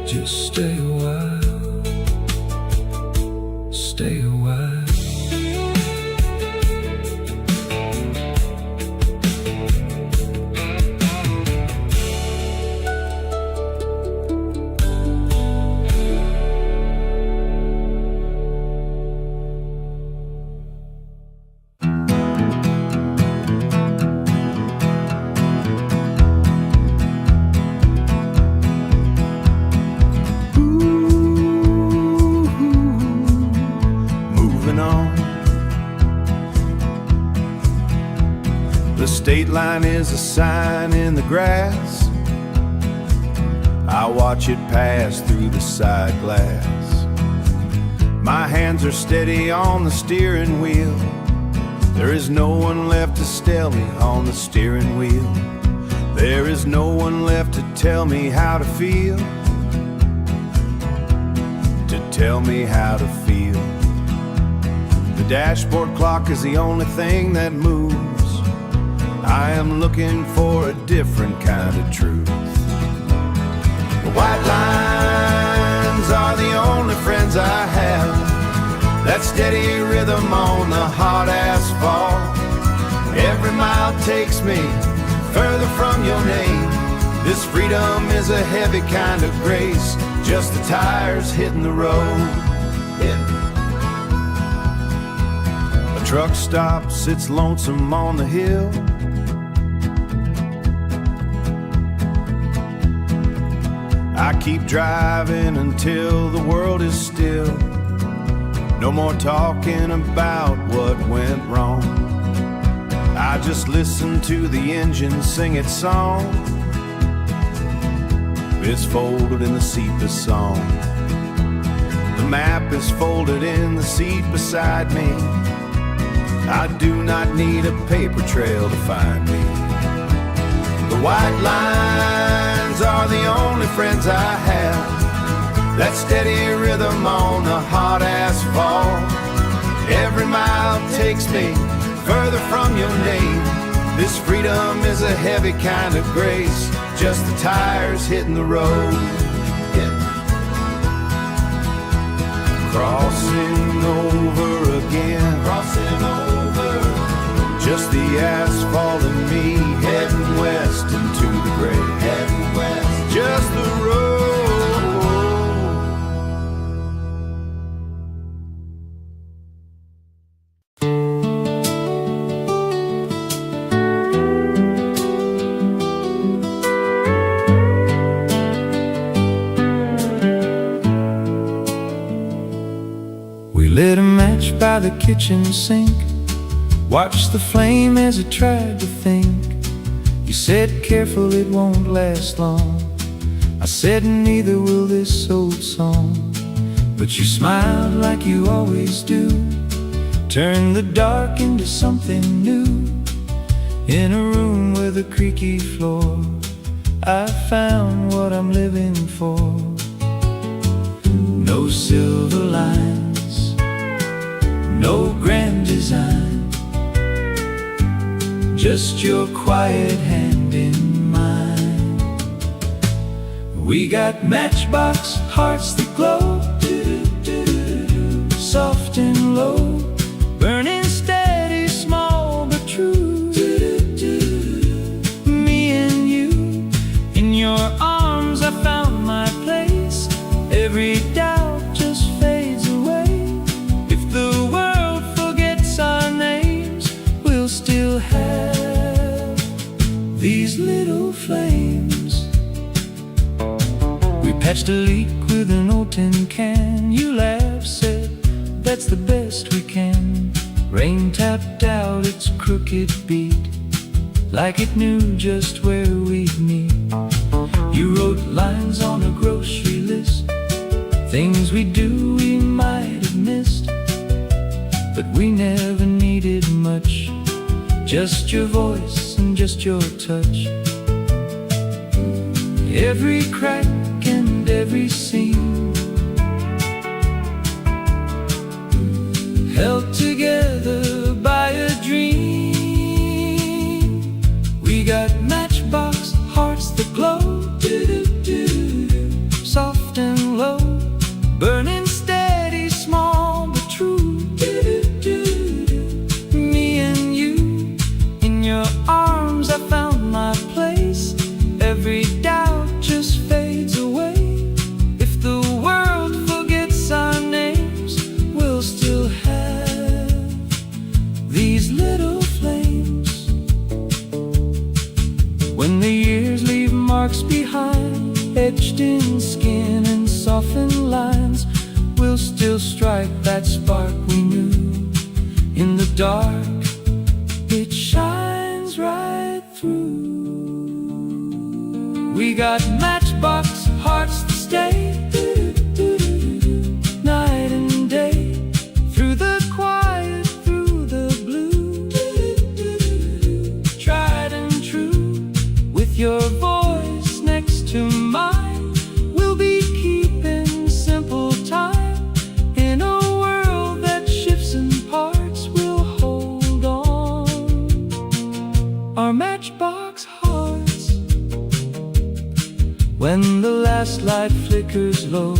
A: Just stay a while, stay a while.
B: The state line is a sign in the grass. I watch it pass through the side glass. My hands are steady on the steering wheel. There is no one left to steal me on the steering wheel. There is no one left to tell me how to feel. To tell me how to feel. The dashboard clock is the only thing that moves. I am looking for a different kind of truth. The white lines are the only friends I have. That steady rhythm on the hard asphalt. Every mile takes me further from your name. This freedom is a heavy kind of grace. Just the tires hitting the road. A truck stop sits lonesome on the hill. I keep driving until the world is still. No more talking about what went wrong. I just listen to the engine sing its song. It's folded in the seat beside. The map is folded in the seat beside me. I do not need a paper trail to find me. The white lines are the only friends I have. That steady rhythm on the hot asphalt. Every mile takes me further from your name. This freedom is a heavy kind of grace. Just the tires hitting the road. Crossing over again. Crossing over. Just the asphalt and me heading west into the gray. Heading west. Just the road.
A: We lit a match by the kitchen sink. Watched the flame as it tried to think. You said, careful, it won't last long. I said, neither will this old song. But you smiled like you always do. Turned the dark into something new. In a room with a creaky floor, I found what I'm living for. No silver lines, no grand design, just your quiet hand in mine. We got matchbox hearts that glow, soft and low, burning steady, small but true. Me and you, in your arms I found my place. Every doubt just fades away. If the world forgets our names, we'll still have these little flames. We patched a leak with an old tin can. You laughed, said, that's the best we can. Rain tapped out its crooked beat, like it knew just where we'd meet. You wrote lines on a grocery list, things we do we might have missed. But we never needed much, just your voice and just your touch. Every crack and every seam held together by a dream. got matchbox hearts that stay night and day, through the quiet, through the blue, tried and true. With your voice next to mine, we'll be keeping simple time. In a world that shifts in parts, we'll hold on. Our matchbox hearts. When the last light flickers low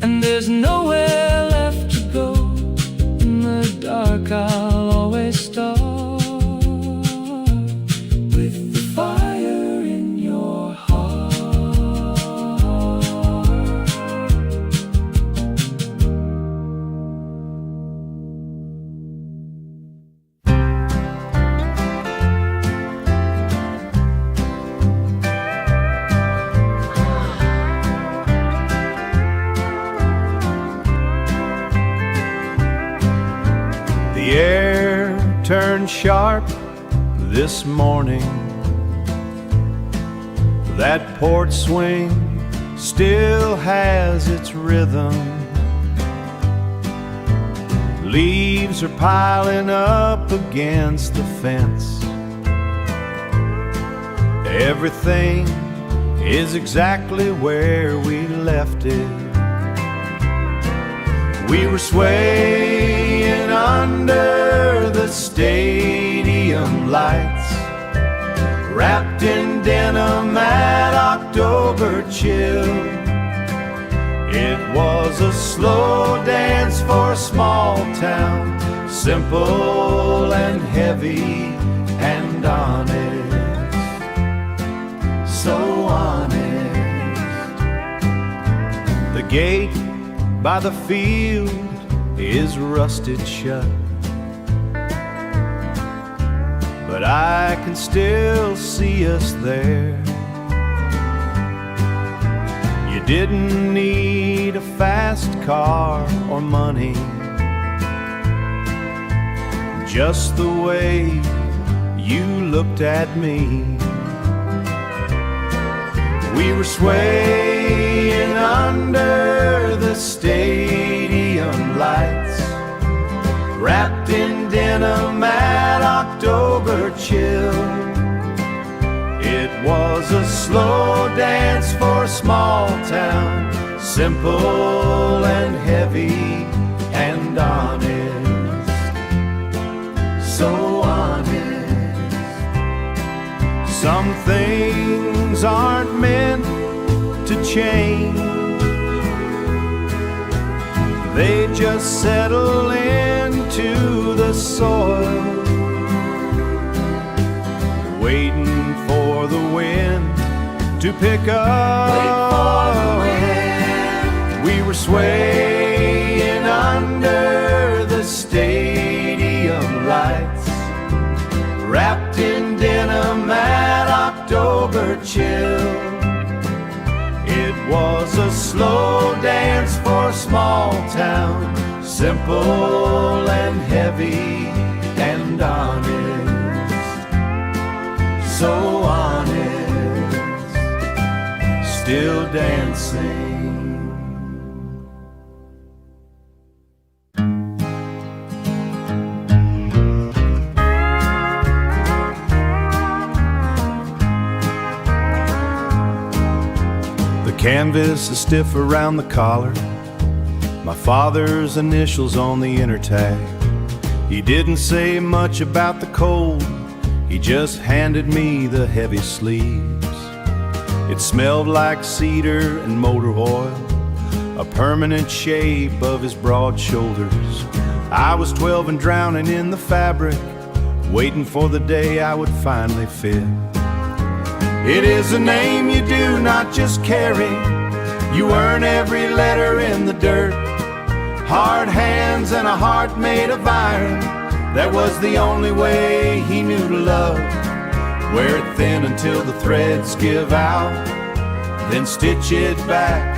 A: and there's nowhere left to go, in the dark I'll always start with the fire in your heart.
B: The air turned sharp this morning. That porch swing still has its rhythm. Leaves are piling up against the fence. Everything is exactly where we left it. We were swaying under the stadium lights, wrapped in denim at October chill. It was a slow dance for a small town, simple and heavy and honest, so honest. The gate by the field is rusted shut, but I can still see us there. You didn't need a fast car or money, just the way you looked at me. We were swaying under the stadium lights, wrapped in denim at October chill. It was a slow dance for a small town, simple and heavy and honest, so honest. Some things aren't meant to change, they just settle into the soil, waiting for the wind to pick up. We were swaying under the stadium lights, wrapped in denim at October chill. It was a slow dance for a small town, simple and heavy and honest, so honest, still dancing. The canvas is stiff around the collar, my father's initials on the inner tag. He didn't say much about the cold, he just handed me the heavy sleeves. It smelled like cedar and motor oil, a permanent shape of his broad shoulders. I was 12 and drowning in the fabric, waiting for the day I would finally fit. It is a name you do not just carry, you earn every letter in the dirt. Hard hands and a heart made of iron, that was the only way he knew to love. Wear it thin until the threads give out, then stitch it back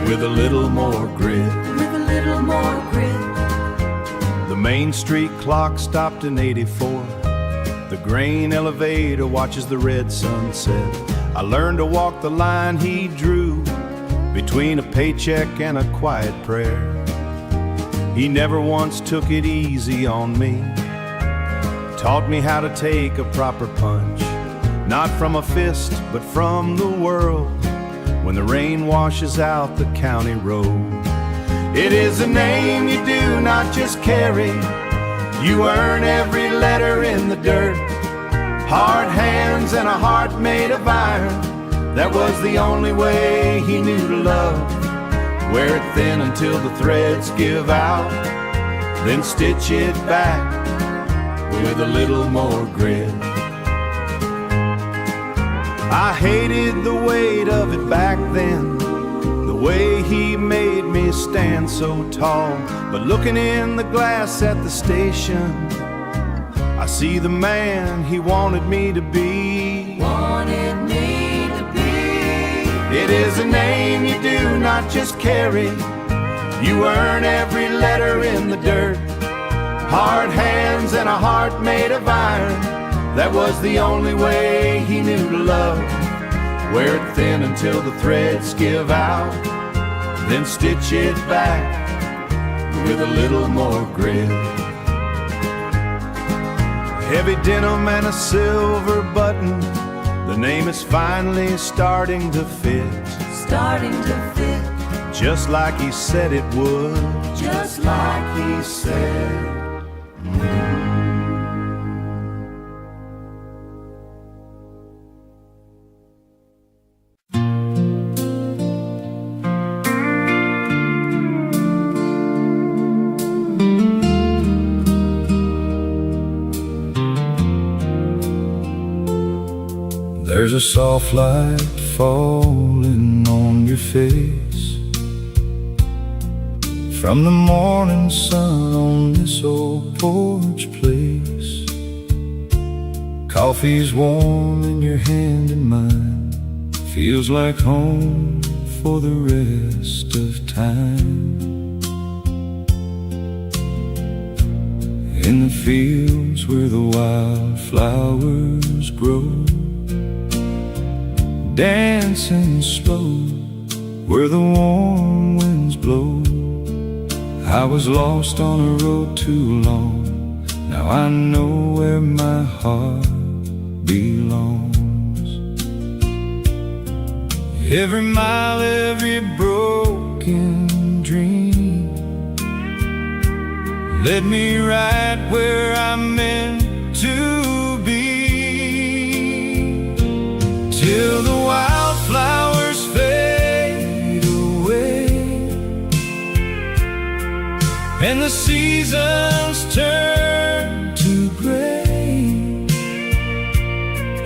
B: with a little more grit.
C: With a little more grit.
B: The Main Street clock stopped in '84. The grain elevator watches the red sunset. I learned to walk the line he drew between a paycheck and a quiet prayer. He never once took it easy on me. Taught me how to take a proper punch, not from a fist, but from the world, when the rain washes out the county road. It is a name you do not just carry, you earn every letter in the dirt. Hard hands and a heart made of iron, that was the only way he knew to love. Wear it thin until the threads give out, then stitch it back with a little more grit. I hated the weight of it back then, the way he made me stand so tall. But looking in the glass at the station, I see the man he wanted me to be.
C: Wanted me to be.
B: It is a name you do not just carry, you earn every letter in the dirt. Hard hands and a heart made of iron, that was the only way he knew to love. Wear it thin until the threads give out, then stitch it back with a little more grit. Heavy denim and a silver button, the name is finally starting to fit.
C: Starting to fit.
B: Just like he said it would.
C: Just like he said.
A: There's a soft light falling on your face from the morning sun on this old porch place. Coffee's warm in your hand and mine, feels like home for the rest of time. In the fields where the wildflowers grow, dancing slow where the warm winds blow. I was lost on a road too long, now I know where my heart belongs. Every mile, every broken dream led me right where I'm meant to be. Till the wildflowers fade away and the seasons turn to gray,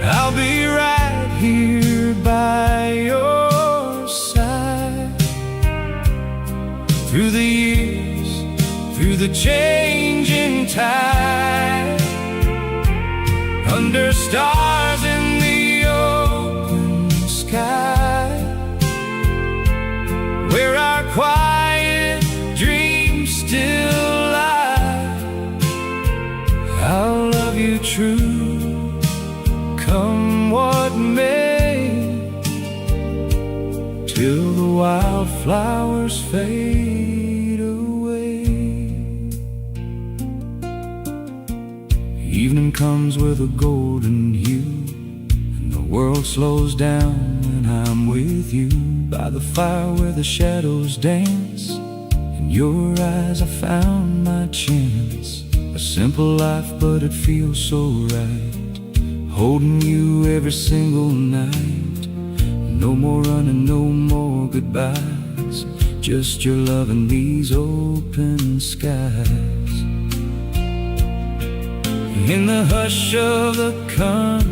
A: I'll be right here by your side. Through the years, through the changing tide, under stars in the open sky, where our quiet dreams still lie. I'll love you true, come what may, till the wildflowers fade away. Evening comes with a golden hue, and the world slows down when I'm with you. By the fire where the shadows dance, in your eyes I found my chance. A simple life, but it feels so right, holding you every single night. No more running, no more goodbyes, just your love and these open skies. In the hush of the countryside,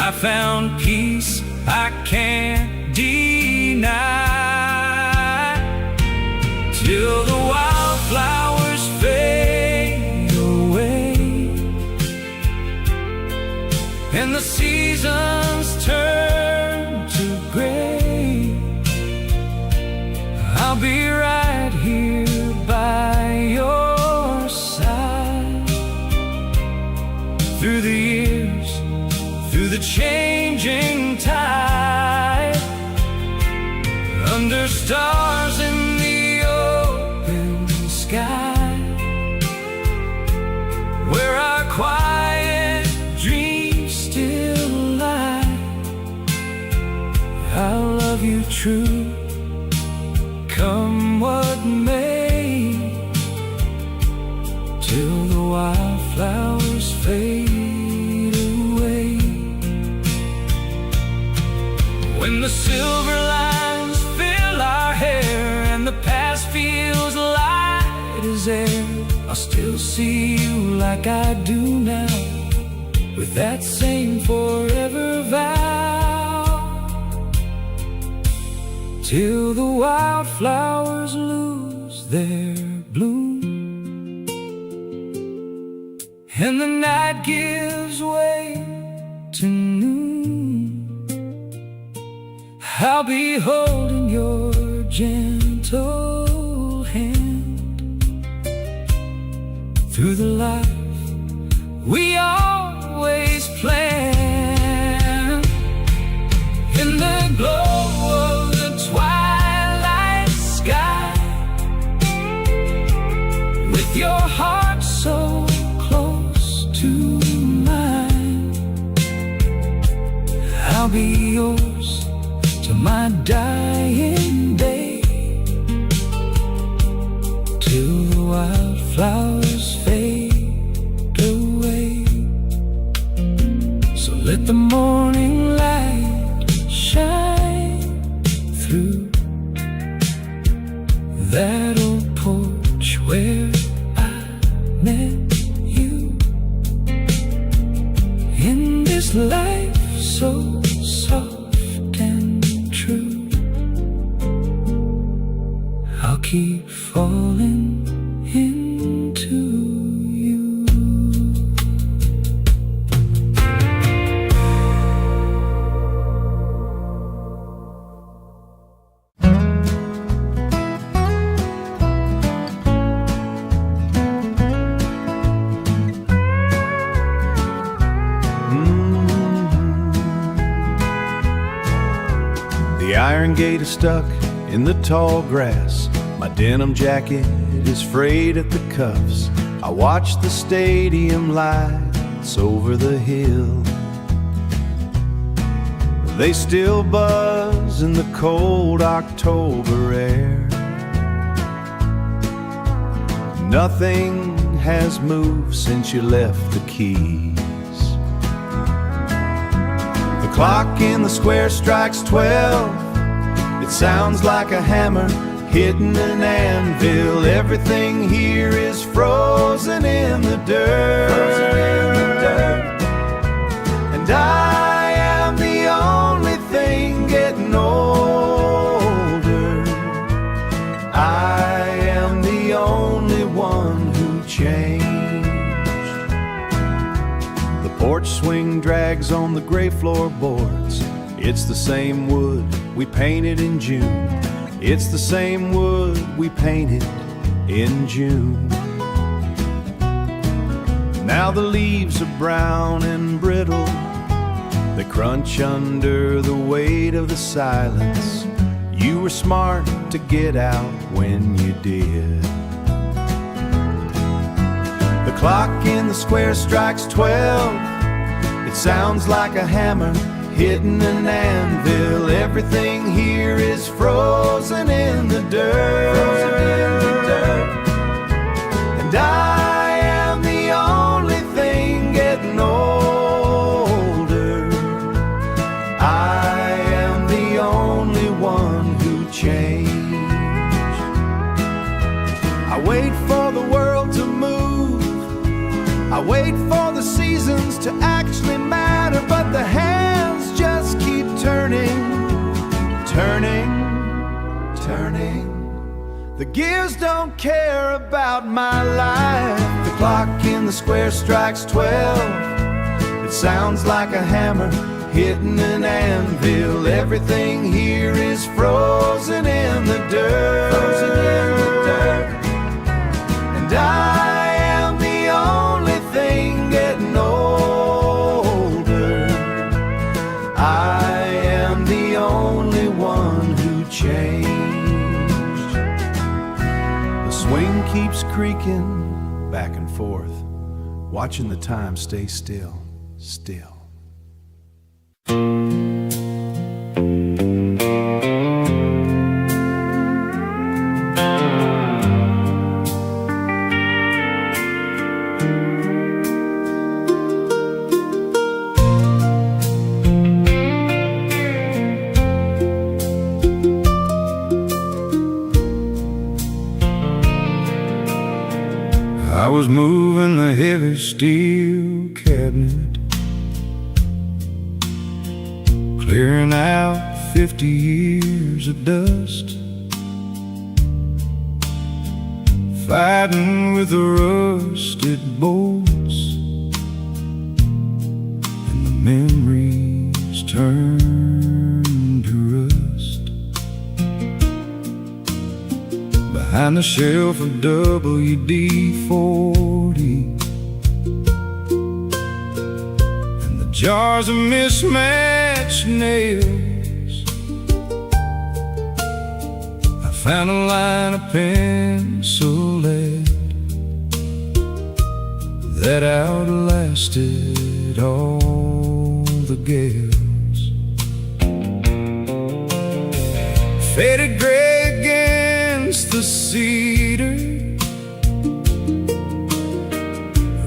A: I found peace I can't deny. Till the wildflowers fade away and the seasons turn to gray, I'll be right here by your side. Through the years, true, come what may, till the wildflowers fade away. When the silver lines fill our hair and the past feels light as air, I'll still see you like I do now, with that same forever vow, till the wildflowers lose their bloom and the night gives way to noon. I'll be holding your gentle hand through the life we always plan. In the glow of the twilight sky, with your heart so close to mine, I'll be yours till my dying day, till the wildflowers fade away. So let the morning light shine through that old porch where I met you. In this life so soft and true, I'll keep falling into you.
B: The iron gate is stuck in the tall grass. My denim jacket is frayed at the cuffs. I watch the stadium lights over the hill. They still buzz in the cold October air. Nothing has moved since you left the Keys. The clock in the square strikes 12. It sounds like a hammer hitting an anvil. Everything here is frozen in the dirt. And I am the only thing getting older. I am the only one who changed. The porch swing drags on the gray floorboards. It's the same wood we painted in June. It's the same wood we painted in June. Now the leaves are brown and brittle. They crunch under the weight of the silence. You were smart to get out when you did. The clock in the square strikes 12. It sounds like a hammer hitting an anvil. Everything here is frozen in the dirt. And I am the only thing getting older. I am the only one who changed. I wait for the world to move. I wait for the seasons to actually matter, but the hands just keep turning, turning, turning. The gears don't care about my life. The clock in the square strikes 12. It sounds like a hammer hitting an anvil. Everything here is frozen in the dirt. Frozen in the dirt. And I am the only thing getting older. I am the only one who changed. The swing keeps creaking back and forth, watching the time stay still, still.
A: was moving the heavy steel cabinet, clearing out 50 years of dust, fighting with the rusted bolts, and the memories turn to rust. Behind the shelf of WD-40 and the jars of mismatched nails, I found a line of pencil lead that outlasted all the gales. Faded gray against the cedar,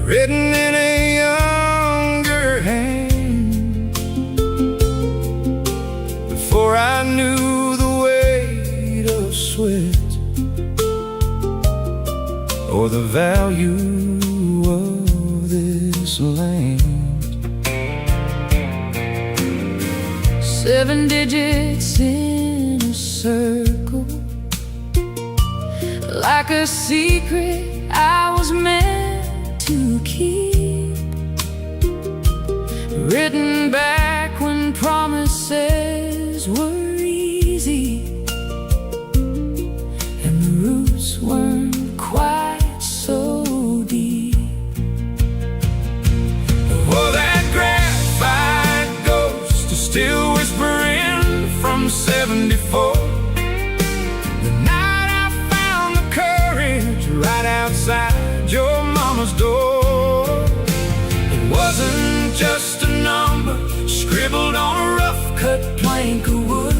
A: written in a younger hand. Before I knew the weight of sweat or the value of this land. 7 digits in a circle, like a secret I was meant to keep, written back when promises were easy and the roots weren't quite so deep. Oh, that graphite ghost is still whispering from 74. Right outside your mama's door. It wasn't just a number scribbled on a rough-cut plank of wood.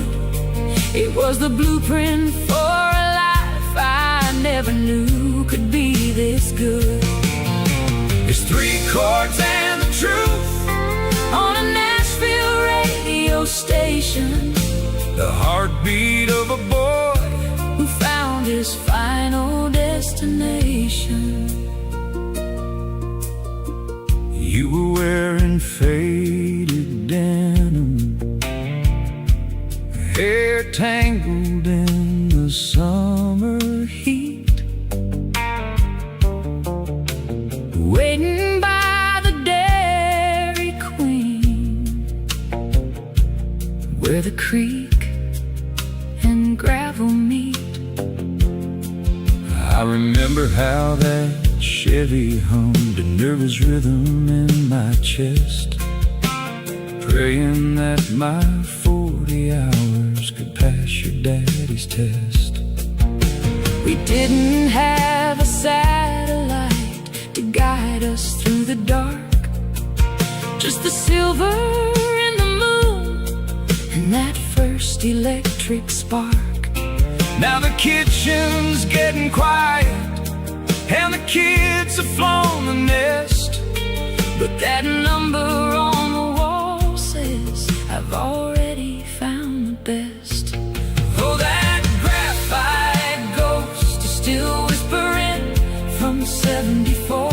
A: It was the blueprint for a life I never knew could be this good. It's 3 chords and the truth on a Nashville radio station, the heartbeat of a boy who found his final destination. You were wearing faded denim, hair tangled in the summer heat, waiting by the Dairy Queen, where the creek and gravel meet. I remember how that Chevy hummed a nervous rhythm in my chest, praying that my 40 hours could pass your daddy's test. We didn't have a satellite to guide us through the dark, just the silver in the moon and that first electric spark. Now the kitchen's getting quiet and the kids have flown the nest, but that number on the wall says I've already found the best. Oh, that graphite ghost is still whispering from 74.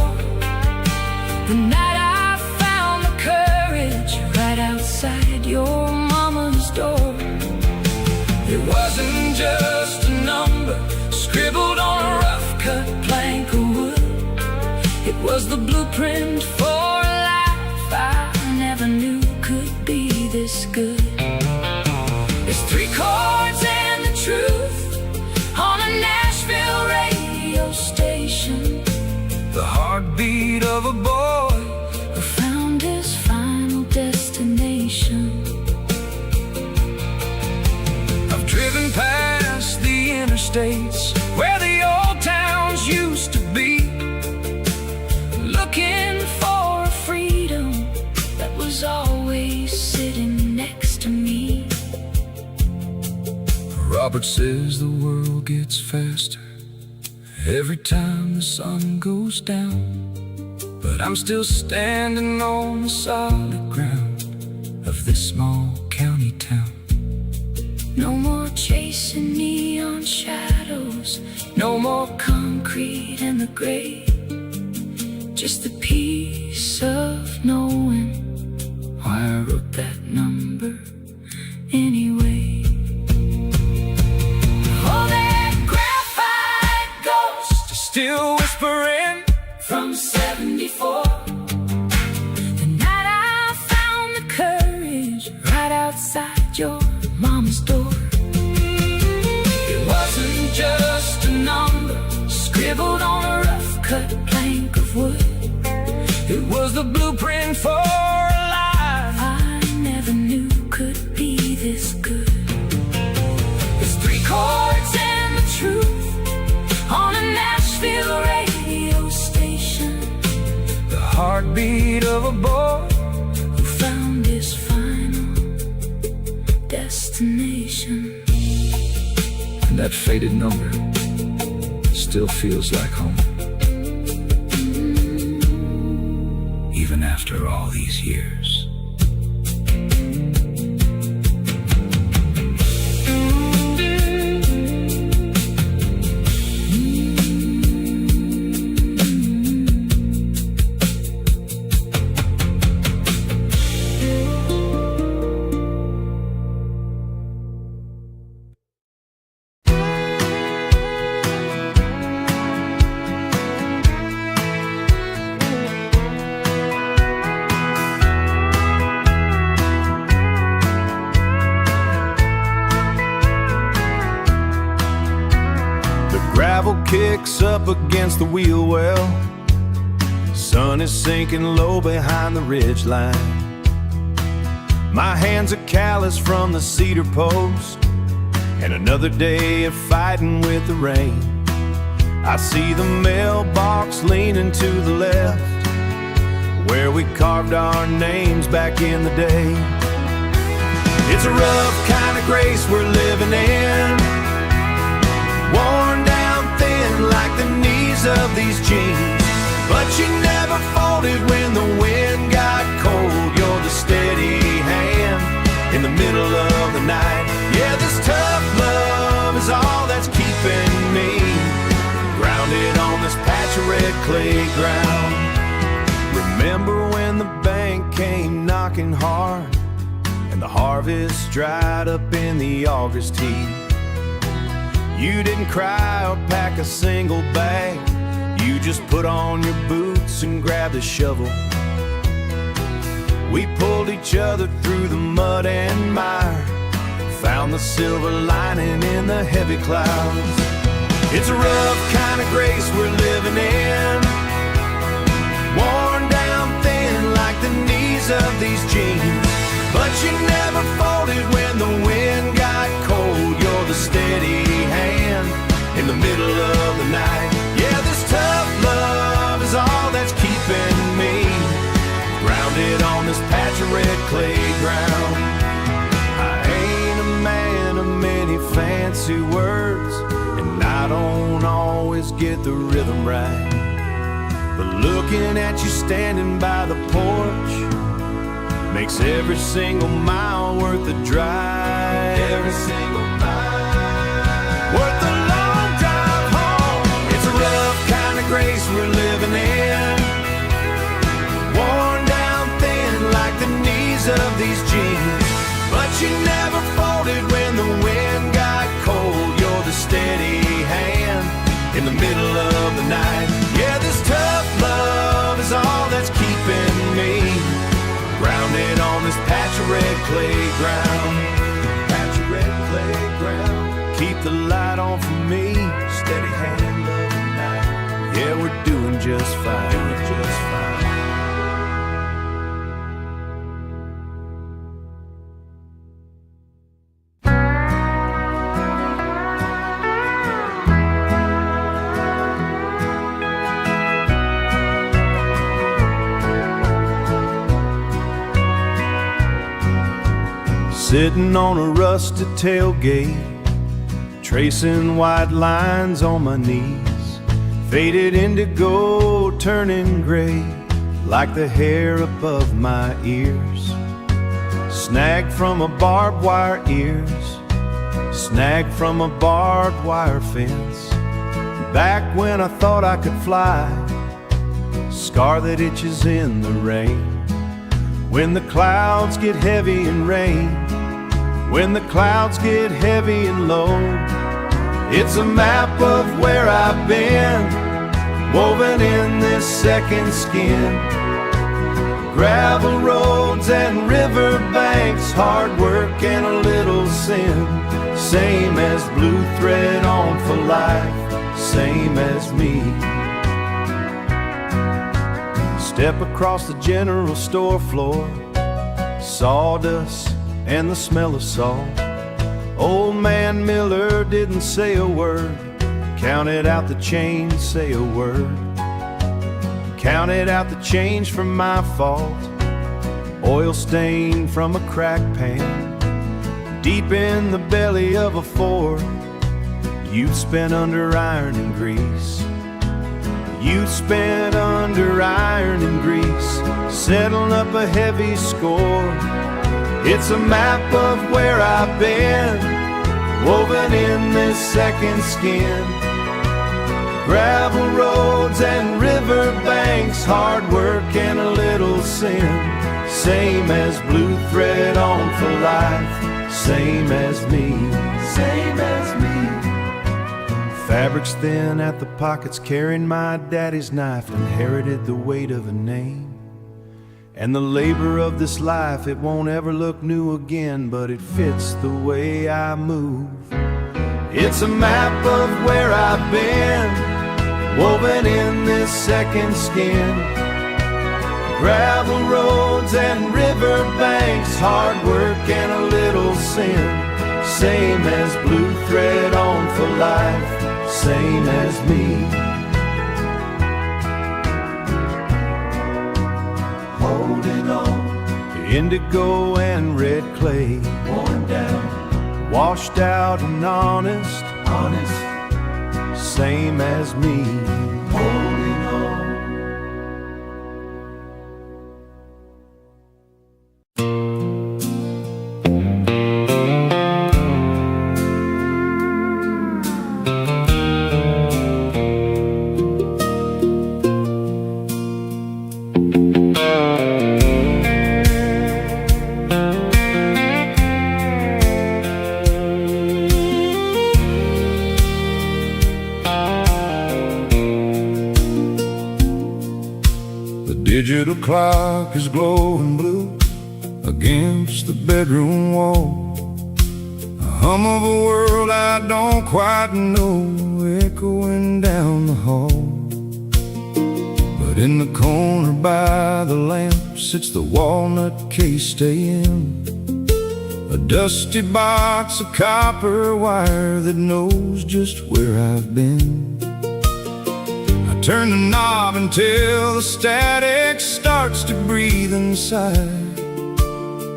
A: The night I found the courage right outside your mama's door. It wasn't just a number scribbled on a rough-cut plank of wood. It was the blueprint for a life I never knew could be this good. It's 3 chords and the truth on a Nashville radio station, the heartbeat of a boy who found his final destination. I've driven past the interstates where the old towns used to be, looking for a freedom that was always sitting next to me. Robert says the world gets faster every time the sun goes down, but I'm still standing on the solid ground of this small county town. No more chasing neon shadows, no more concrete in the grave. just the peace of knowing why I wrote that number anyway. Oh, that graphite ghost is still whispering from 74. The night I found the courage right outside your mama's door. It wasn't just a number scribbled on a rough cut plank of wood. It was the blueprint for a life I never knew could be this good. It's 3 chords and the truth on a Nashville radio station. The heartbeat of a boy who found his final destination. And that faded number still feels like home, even after all these years.
B: Gravel kicks up against the wheel well. Sun is sinking low behind the ridge line. My hands are callous from the cedar post, and another day of fighting with the rain. I see the mailbox leaning to the left, where we carved our names back in the day. It's a rough kind of grace we're living in, worn down thin like the knees of these jeans. But you never folded when the wind got cold. You're the steady hand in the middle of the night. Yeah, this tough love is all that's keeping me grounded on this patch of red clay ground. Remember when the bank came knocking hard and the harvest dried up in the August heat? You didn't cry or pack a single bag. You just put on your boots and grabbed a shovel. We pulled each other through the mud and mire, found the silver lining in the heavy clouds. It's a rough kind of grace we're living in, worn down thin like the knees of these jeans. But you never folded when the wind got cold. You're the steady hand in the middle of the night. Yeah, this tough love is all that's keeping me grounded on this patch of red clay ground. I ain't a man of many fancy words, and I don't always get the rhythm right. But looking at you standing by the porch makes every single mile worth the drive. Every single mile worth the long drive home. It's a rough kind of grace we're living in, worn down thin like the knees of these jeans. But you never folded when the wind got cold. You're the steady hand in the middle of the night. Yeah, this tough love is all that's keeping me grounded on this patch of red clay ground. Patch of red clay ground. Keep the light on for me, steady hand of the night. Yeah, we're doing just fine. Doing just fine. Sitting on a rusted tailgate, tracing white lines on my knees, faded indigo turning gray like the hair above my ears. Snagged from a barbed wire ears, snagged from a barbed wire fence. Back when I thought I could fly, scar that itches in the rain. When the clouds get heavy and rain, when the clouds get heavy and low, it's a map of where I've been, woven in this second skin. Gravel roads and river banks, hard work and a little sin. Same as blue thread on for life, same as me. Step across the general store floor, sawdust and the smell of salt. Old man Miller didn't say a word. Counted out the change, say a word. Counted out the change from my fault. Oil stain from a crack pan, deep in the belly of a Ford. You'd spent under iron and grease. You'd spent under iron and grease, settling up a heavy score. It's a map of where I've been, woven in this second skin. Gravel roads and river banks, hard work and a little sin. Same as blue thread on for life, same as me, same as me. Fabric's thin at the pockets, carrying my daddy's knife, inherited the weight of a name. And the labor of this life, it won't ever look new again, but it fits the way I move. It's a map of where I've been, woven in this second skin. Gravel roads and river banks, hard work and a little sin. Same as blue thread on for life, same as me.
C: Holding on,
B: Indigo and red clay,
C: worn down,
B: washed out and honest,
C: honest,
B: same as me.
C: holding on.
A: Digital clock is glowing blue against the bedroom wall. A hum of a world I don't quite know, echoing down the hall. But in the corner by the lamp sits the walnut cased AM, a dusty box of copper wire that knows just where I've been. Turn the knob until the static starts to breathe inside,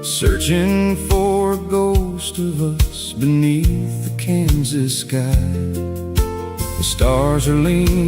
A: searching for a ghost of us beneath the Kansas sky. The stars are leaning